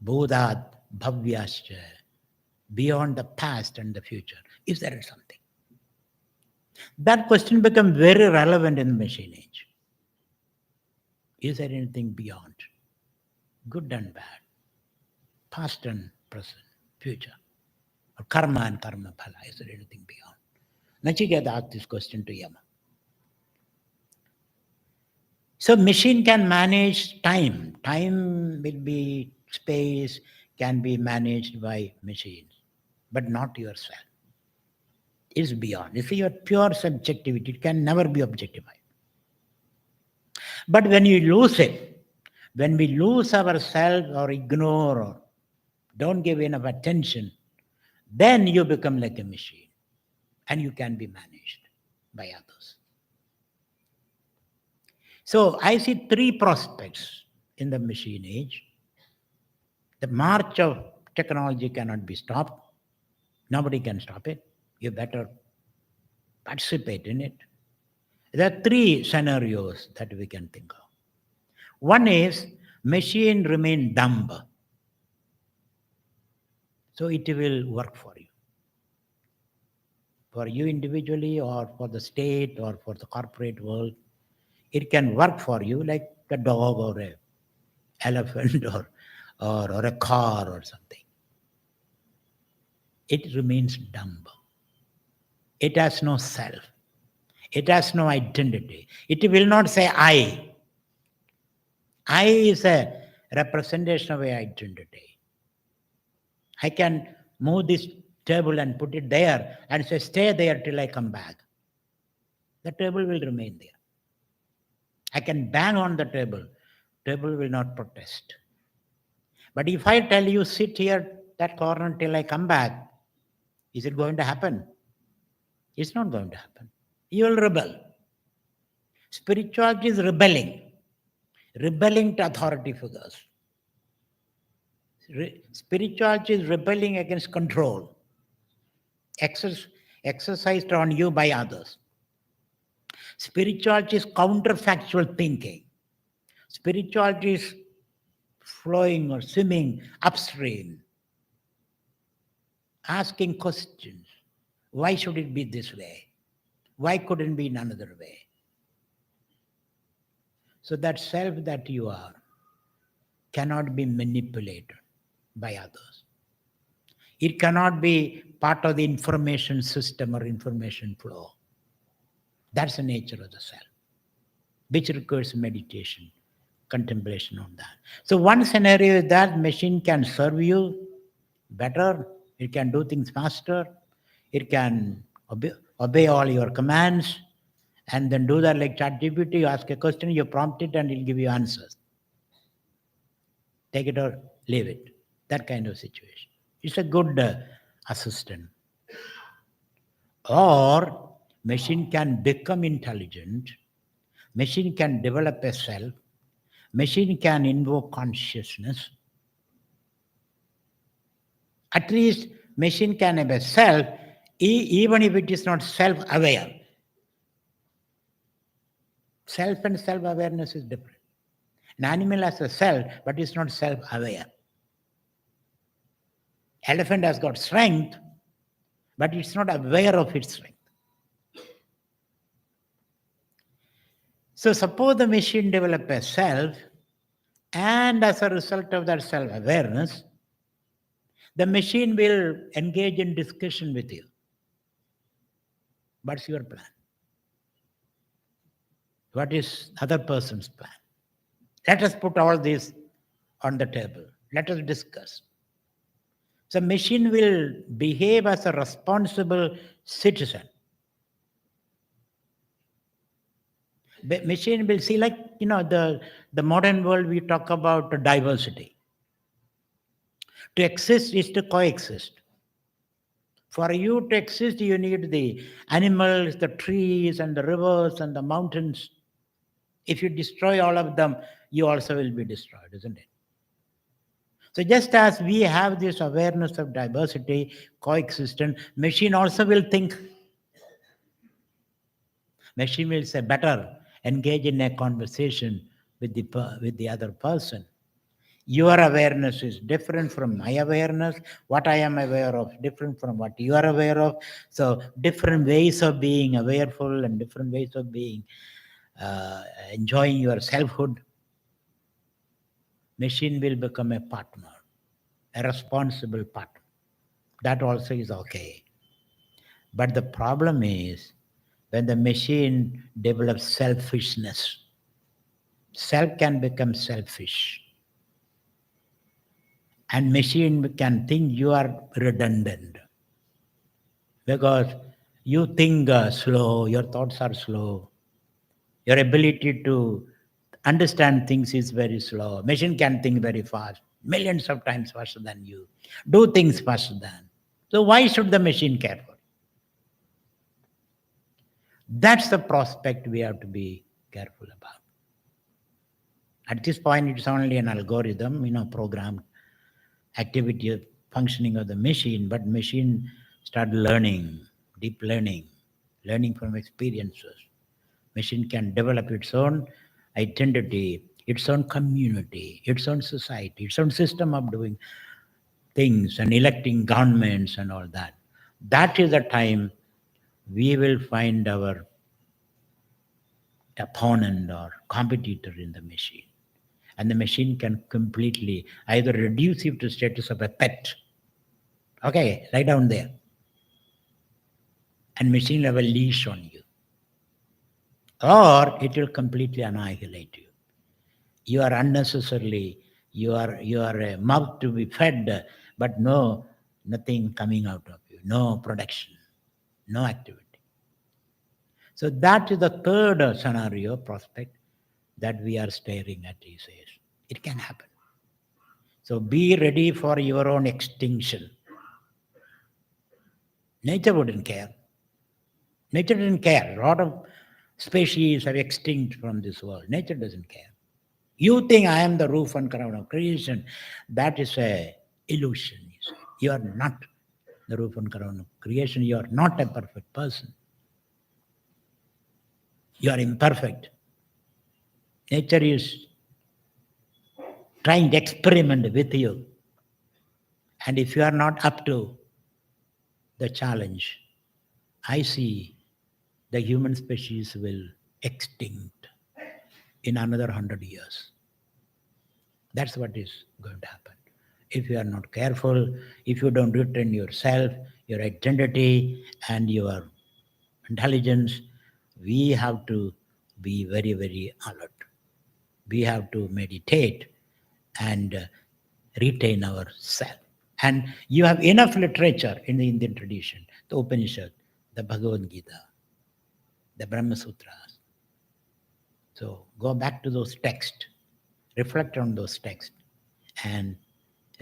Bodhat, bhavyascha. Beyond the past and the future. Is there something? That question becomes very relevant in the machine age. Is there anything beyond? Good and bad. Past and present. Future. Or karma and karma phala. Is there anything beyond? Nachiketa asked this question to Yama. So machine can manage time. Time will be space, can be managed by machines, but not yourself. It's beyond. It's your pure subjectivity. It can never be objectified. But when you lose it, when we lose ourselves or ignore or don't give enough attention, then you become like a machine and you can be managed by others. So I see three prospects in the machine age. The march of technology cannot be stopped. Nobody can stop it. You better participate in it. There are three scenarios that we can think of. One is machine remain dumb. So it will work for you. For you individually or for the state or for the corporate world. It can work for you like a dog or an elephant or a car or something. It remains dumb. It has no self. It has no identity. It will not say I. I is a representation of an identity. I can move this table and put it there and say, stay there till I come back. The table will remain there. I can bang on the table will not protest. But if I tell you, sit here, that corner till I come back, is it going to happen? It's not going to happen. You will rebel. Spirituality is rebelling to authority figures. Spirituality is rebelling against control, exercised on you by others. Spirituality is counterfactual thinking. Spirituality is flowing or swimming upstream, asking questions. Why should it be this way? Why couldn't it be in another way? So that self that you are cannot be manipulated by others. It cannot be part of the information system or information flow. That's the nature of the self, which requires meditation, contemplation on that. So one scenario is that machine can serve you better, it can do things faster, it can obey all your commands, and then do that like ChatGPT. You ask a question, you prompt it, and it'll give you answers. Take it or leave it. That kind of situation. It's a good assistant. Or machine can become intelligent, machine can develop a self, machine can invoke consciousness. At least machine can have a self, even if it is not self-aware. Self and self-awareness is different. An animal has a self, but it's not self-aware. Elephant has got strength, but it's not aware of its strength. So suppose the machine develop a self, and as a result of that self-awareness, the machine will engage in discussion with you. What's your plan? What is other person's plan? Let us put all this on the table. Let us discuss. So machine will behave as a responsible citizen. The machine will see, like, the modern world, we talk about diversity. To exist is to coexist. For you to exist, you need the animals, the trees, and the rivers, and the mountains. If you destroy all of them, you also will be destroyed, isn't it? So just as we have this awareness of diversity, coexistence, machine also will think. Machine will say, better engage in a conversation with the other person. Your awareness is different from my awareness. What I am aware of different from what you are aware of. So different ways of being awareful and different ways of being enjoying your selfhood. Machine will become a partner, a responsible partner. That also is okay. But the problem is when the machine develops selfishness. Self can become selfish. And machine can think you are redundant. Because you think slow, your thoughts are slow. Your ability to understand things is very slow. Machine can think very fast, millions of times faster than you. Do things faster than. So why should the machine care for? That's the prospect we have to be careful about. At this point, it's only an algorithm, programmed activity of functioning of the machine, but machine start learning, deep learning from experiences. Machine can develop its own identity, its own community, its own society, its own system of doing things and electing governments and all that. That is the time we will find our opponent or competitor in the machine. And the machine can completely either reduce you to status of a pet. Okay, lie down there. And machine will have a leash on you. Or it will completely annihilate you. You are unnecessarily, you are a mouth to be fed, but no nothing coming out of you, no production, no activity. So that is the third scenario prospect that we are staring at, he says. It can happen. So be ready for your own extinction. Nature wouldn't care. Nature didn't care. A lot of species are extinct from this world. Nature doesn't care. You think I am the roof and crown of creation. That is a illusion. You are not the roof and crown of creation. You are not a perfect person. You are imperfect. Nature is trying to experiment with you. And if you are not up to the challenge, I see the human species will extinct in another 100 years. That's what is going to happen. If you are not careful, if you don't retain yourself, your identity, and your intelligence, we have to be very, very alert. We have to meditate and retain ourselves. And you have enough literature in the Indian tradition, the Upanishad, the Bhagavad Gita, the Brahma Sutras. So go back to those texts, reflect on those texts, and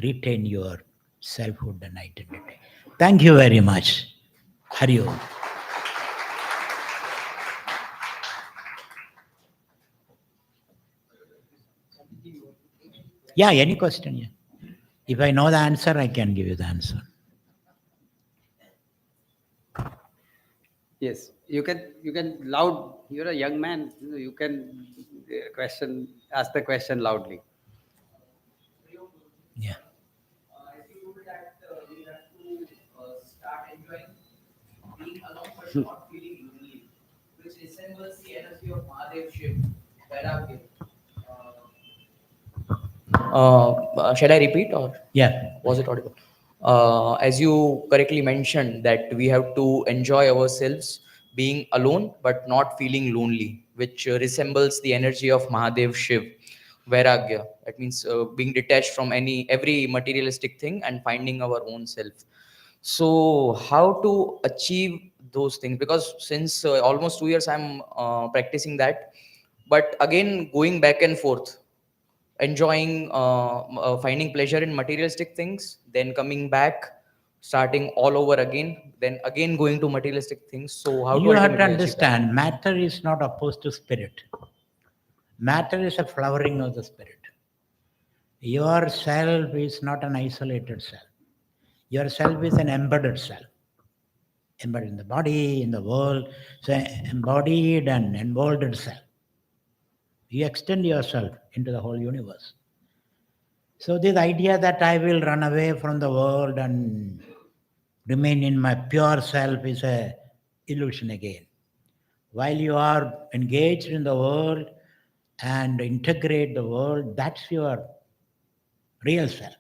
retain your selfhood and identity. Thank you very much. Hari Om. Yeah, any question? Yeah. If I know the answer, I can give you the answer. Yes, you can loud. You're a young man. You can ask the question loudly. Yeah. I feel that we have to start enjoying being alone but not feeling lonely, which resembles the energy of Mahadev Shiv, Vairagya. Shall I repeat or Yeah. was it audible? As you correctly mentioned, that we have to enjoy ourselves being alone but not feeling lonely, which resembles the energy of Mahadev Shiv, Vairagya. That means being detached from every materialistic thing and finding our own self. So, how to achieve those things? Because since almost 2 years I'm practicing that, but again going back and forth, enjoying finding pleasure in materialistic things, then coming back, starting all over again, then again going to materialistic things. So how You to have to ultimately achieve that? understand, matter is not opposed to spirit. Matter is a flowering of the spirit. Your self is not an isolated self. Your self is an embedded self. Embedded in the body, in the world. So embodied and enfolded self. You extend yourself into the whole universe. So this idea that I will run away from the world and remain in my pure self is a illusion again. While you are engaged in the world and integrate the world, that's your real self.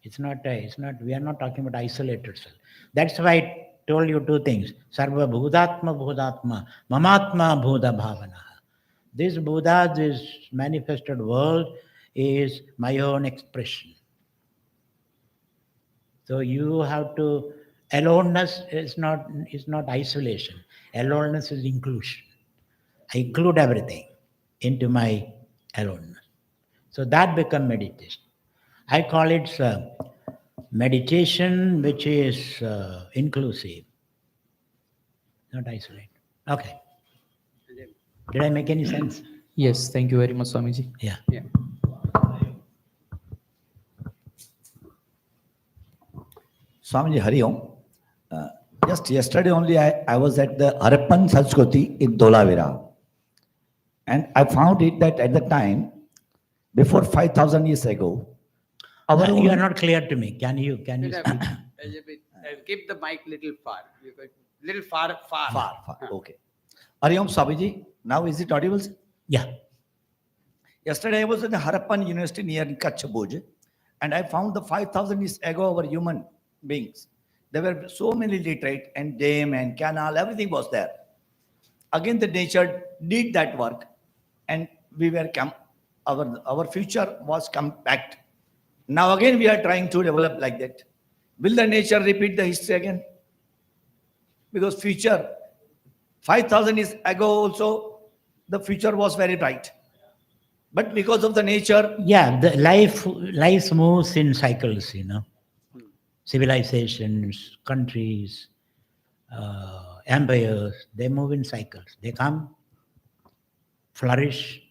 We are not talking about isolated self. That's why I told you two things. Sarva Bhudatma Bhudatma, Mamatma Bhuda Bhavana. This Buddha, this manifested world is my own expression. So you have to, aloneness is not isolation. Aloneness is inclusion. I include everything into my aloneness. So that becomes meditation. I call it meditation which is inclusive, not isolated. Okay. Did I make any sense? Yes, thank you very much, Swamiji. Yeah. Yeah. Swamiji, Hari Om. Just yesterday only, I was at the Harappan Sanskruti in Dholavira. And I found it that at the time, before 5,000 years ago, You are not clear to me. Can you Keep the mic little far. Little far. Far. Okay. Hari Om, Swamiji. Now is it audible? Yeah. Yesterday I was at the Harappan University near Kutch, Bhuj, and I found the 5,000 years ago our human beings. There were so many literate and dam and canal, everything was there. Again, the nature did that work, and we were our future was compact. Now again we are trying to develop like that. Will the nature repeat the history again? Because future, 5,000 years ago also, the future was very bright. But because of the nature, Yeah, the life moves in cycles, you know. Civilizations, countries, empires, they move in cycles. They come, flourish,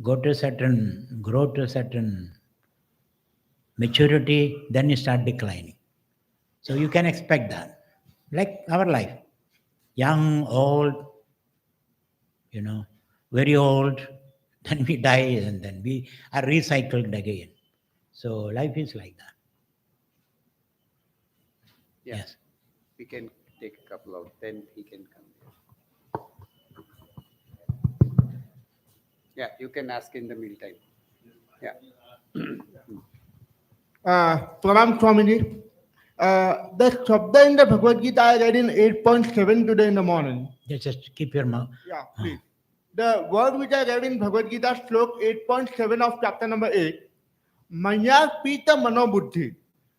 grow to a certain maturity, then you start declining. So you can expect that. Like our life. Young, old, you know, very old, then we die and then we are recycled again. So life is like that. Yeah. Yes. We can take a couple out, then he can come here. Yeah, you can ask in the meantime. Yeah. Pranam Swamiji. The Shabda in the Bhagavad Gita I read in 8.7 today in the morning. Just keep your mouth. Yeah, please. The word which I read in Bhagavad Gita, slok 8.7 of chapter number 8, Maya Pita Mano Buddhi,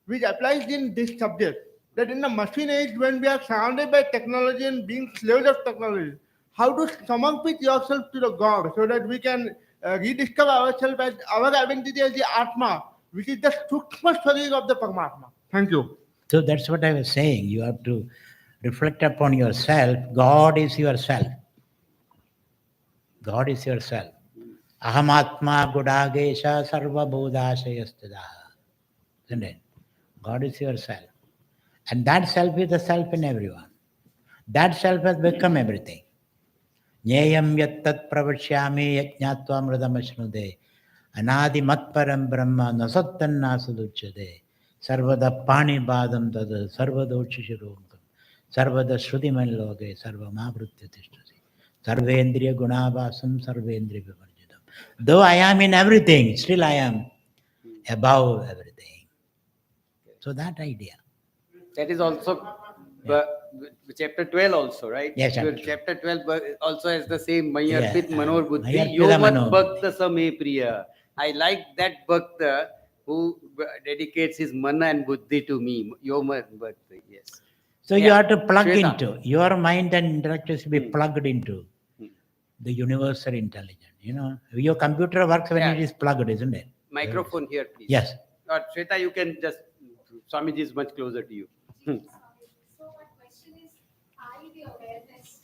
which applies in this subject. That in the machine age, when we are surrounded by technology and being slaves of technology, how to summon with yourself to the God so that we can rediscover ourselves as our identity as the Atma, which is the Sukshma Sharir of the Paramatma. Thank you. So that's what I was saying. You have to reflect upon yourself. God is yourself. God is yourself. Ahamatma gudagesha sarva bodhashayastada. Isn't it? God is yourself. And that self is the self in everyone. That self has become everything. Nyayam yattat pravashyami yajnatva mridamashnude. Anadi matparam brahma nasattanna suduchade. Sarvada pani badam tada sarvadochishiromkam. Sarvada shrudimanloge sarvamavritya tishtasi. Sarvendriya gunabhasam sarvendriya vivarjitam. Though I am in everything, still I am above everything. So that idea. That is also chapter 12 also, right? Yes, Your chapter 12. chapter 12 also has the same Yeah, Mayarpit Manor Buddhi Mayarpita Yomat Manor Bhakta Same Priya. I like that Bhakta who dedicates his mana and buddhi to me. Yomat Bhakta, yes. So you Yeah. have to plug Shweta. into your mind and intellect should be plugged into the universal intelligence. You know, your computer works when it is plugged, isn't it? Microphone here, please. Yes. Shweta, you can just, Swamiji is much closer to you. So my question is, I the awareness.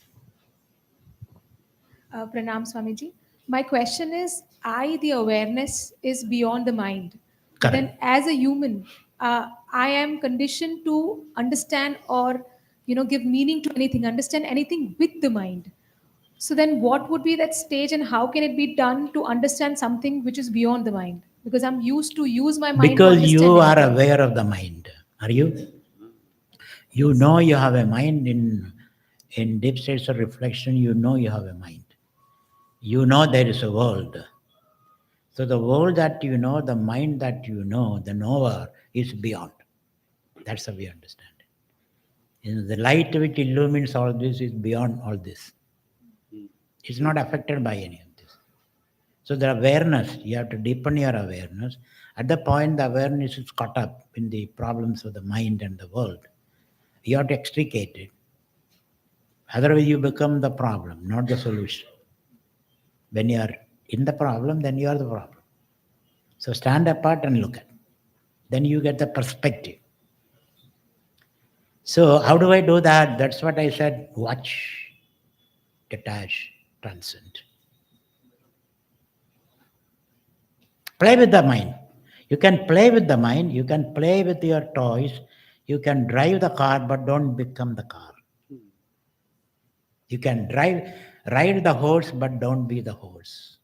Pranam Swamiji. My question is, I the awareness is beyond the mind. But then, Correct. as a human, I am conditioned to understand or give meaning to anything, understand anything with the mind. So then, what would be that stage, and how can it be done to understand something which is beyond the mind? Because I'm used to use my mind to Because understand you are anything. aware of the mind. Are you? You know you have a mind in deep states of reflection, you know you have a mind. You know there is a world. So the world that you know, the mind that you know, the knower is beyond. That's how we understand it. You know, the light which illumines all this is beyond all this. It's not affected by any of this. So the awareness, you have to deepen your awareness. At the point the awareness is caught up in the problems of the mind and the world, you have to extricate it. Otherwise you become the problem, not the solution. When you are in the problem, then you are the problem. So stand apart and look at it. Then you get the perspective. So how do I do that? That's what I said. Watch, detach, transcend. Play with the mind. You can play with the mind. You can play with your toys. You can drive the car, but don't become the car. You can ride the horse, but don't be the horse.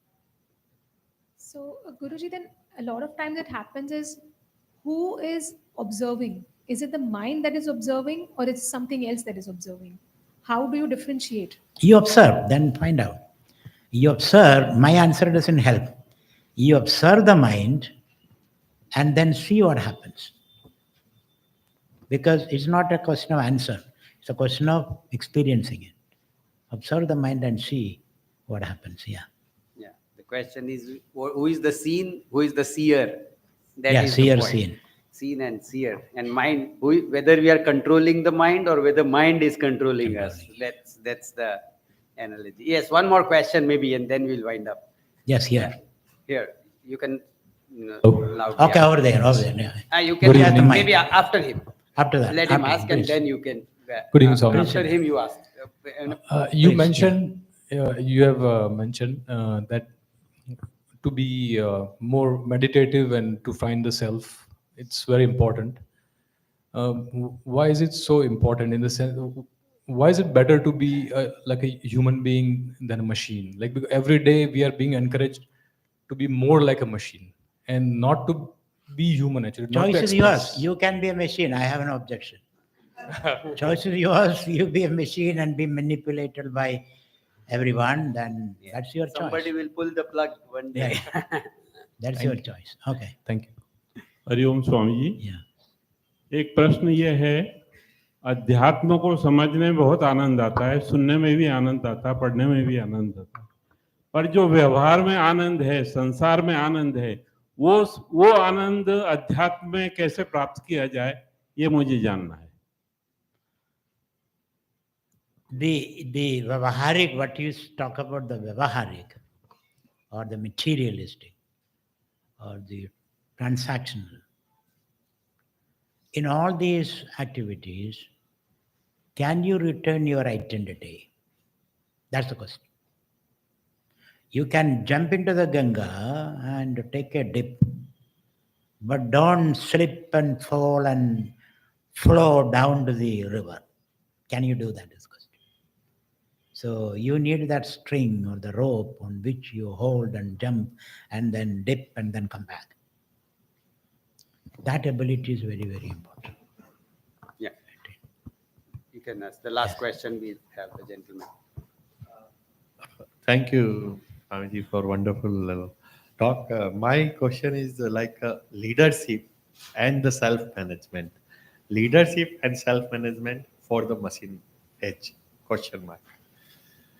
So, Guruji, then a lot of times it happens is who is observing? Is it the mind that is observing or it's something else that is observing? How do you differentiate? You observe, then find out. You observe, my answer doesn't help. You observe the mind and then see what happens. Because it's not a question of answer, it's a question of experiencing it. Observe the mind and see what happens. Yeah. Yeah. The question is, who is the seen? Who is the seer? That Yeah, is seer, the point. seen. seen and seer, and mind. Whether we are controlling the mind or whether mind is controlling us. That's the analogy. Yes, one more question maybe, and then we'll wind up. Yes, here. Here, you can. Oh. Loudly Okay, ask. over there, over there. Yeah. You can Good ask evening. maybe after him. After that. Let him after, ask, and please. then you can. Good evening, Swami. After him, you ask. You Please, mentioned, you have mentioned that to be more meditative and to find the self, it's very important. Why is it so important in the sense? Why is it better to be like a human being than a machine? Like because every day we are being encouraged to be more like a machine and not to be human actually. Not to Choice is express. yours. You can be a machine. I have no objection. Choice is yours. You be a machine and be manipulated by everyone, then that's your Somebody choice. will pull the plug one day. That's your choice. Okay. Thank you. Hariom Swami ji, Yeah. एक प्रश्न ये है, अध्यात्म को समझने में बहुत आनंद आता है, सुनने में भी आनंद आता है, पढ़ने में भी आनंद आता है, पर जो व्यवहार में आनंद है, संसार में आनंद है, वो आनंद अध्यात्म में कैसे प्राप्त किया जाए, ये मुझे जानना है. The Vyavaharik, what you talk about, the Vyavaharik or the materialistic or the transactional, in all these activities, can you return your identity? That's the question. You can jump into the Ganga and take a dip, but don't slip and fall and flow down to the river. Can you do that? Is the question. So you need that string or the rope on which you hold and jump and then dip and then come back. That ability is very, very important. Yeah. You can ask. The last question we have the gentleman. Thank you, Swamiji, for wonderful talk. My question is leadership and the self-management. Leadership and self-management for the machine age? Question mark.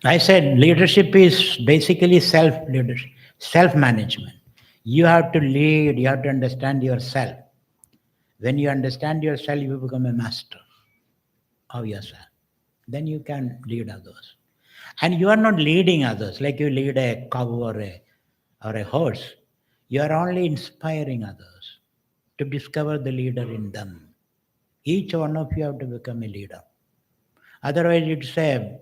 I said leadership is basically self-leadership, self-management. You have to lead, you have to understand yourself. When you understand yourself, you become a master of yourself. Then you can lead others. And you are not leading others like you lead a cow or a horse. You are only inspiring others to discover the leader in them. Each one of you have to become a leader. Otherwise, it's a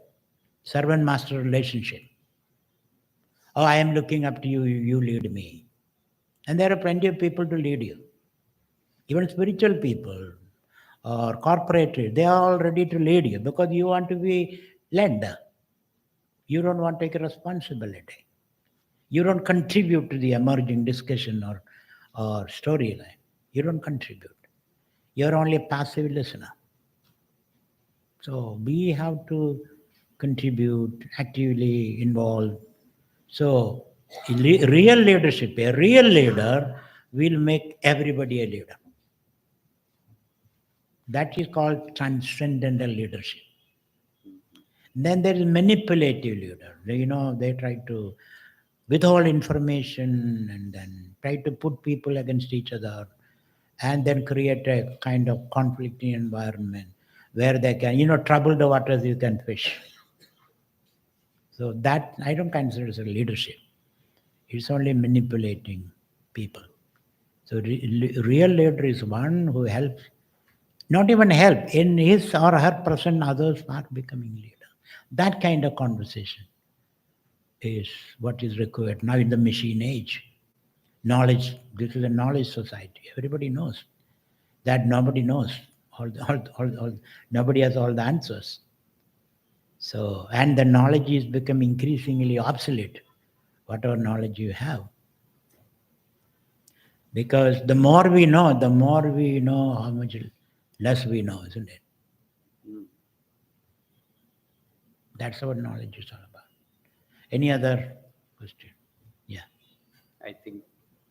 servant-master relationship. Oh, I am looking up to you, you lead me. And there are plenty of people to lead you. Even spiritual people or corporate, they are all ready to lead you because you want to be led. You don't want to take a responsibility. You don't contribute to the emerging discussion or storyline. You don't contribute. You're only a passive listener. So we have to contribute, actively involved. So real leadership, a real leader will make everybody a leader. That is called transcendental leadership. Then there is manipulative leader. They try to withhold information and then try to put people against each other and then create a kind of conflicting environment where they can, trouble the waters, you can fish. So that I don't consider as a leadership. It's only manipulating people. So real leader is one who helps, not even help, in his or her person, others are becoming leader. That kind of conversation is what is required now in the machine age. Knowledge, this is a knowledge society. Everybody knows that nobody knows. Nobody has all the answers. So, and the knowledge is becoming increasingly obsolete, whatever knowledge you have. Because the more we know, how much less we know, isn't it? That's what knowledge is all about. Any other question? Yeah. I think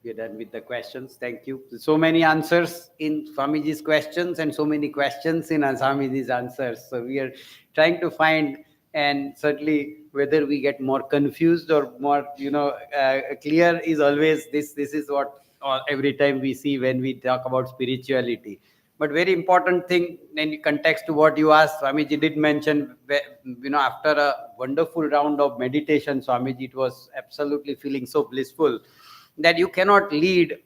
we are done with the questions. Thank you. So many answers in Swamiji's questions and so many questions in Swamiji's answers. So we are trying to find, and certainly whether we get more confused or more, clear is always this is what every time we see when we talk about spirituality. But very important thing in context to what you asked, Swamiji did mention, after a wonderful round of meditation, Swamiji, it was absolutely feeling so blissful that you cannot lead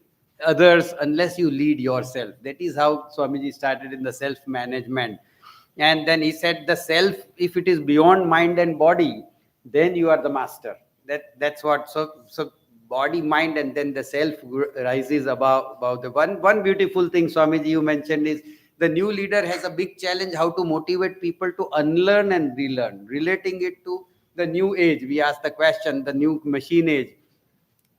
others unless you lead yourself. That is how Swamiji started in the self-management. And then he said the self, if it is beyond mind and body, then you are the master. That's what, so body, mind, and then the self rises above the one beautiful thing, Swamiji, you mentioned is the new leader has a big challenge how to motivate people to unlearn and relearn, relating it to the new age. We asked the question, the new machine age,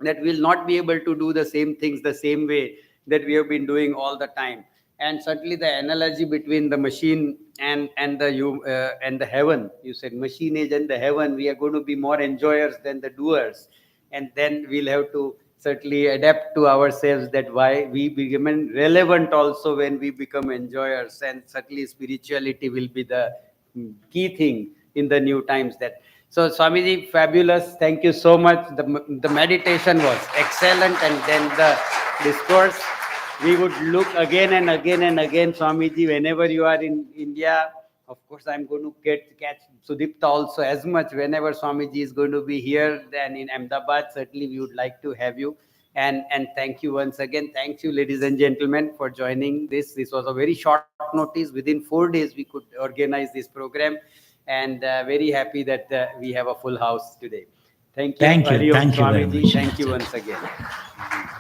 that will not be able to do the same things the same way that we have been doing all the time. And certainly the analogy between the machine and the heaven, you said machine age and the heaven, we are going to be more enjoyers than the doers. And then we'll have to certainly adapt to ourselves that why we become relevant also when we become enjoyers. And certainly spirituality will be the key thing in the new times. That so, Swamiji, fabulous. Thank you so much. The meditation was excellent, and then the discourse. We would look again and again and again, Swamiji, whenever you are in India. Of course, I'm going to catch Sudipta also as much whenever Swamiji is going to be here. Then in Ahmedabad, certainly we would like to have you. And thank you once again. Thank you, ladies and gentlemen, for joining this. This was a very short notice. Within 4 days, we could organize this program. And very happy that we have a full house today. Thank you. Thank you. Hari Om Thank you very Swamiji. much. Thank you once again.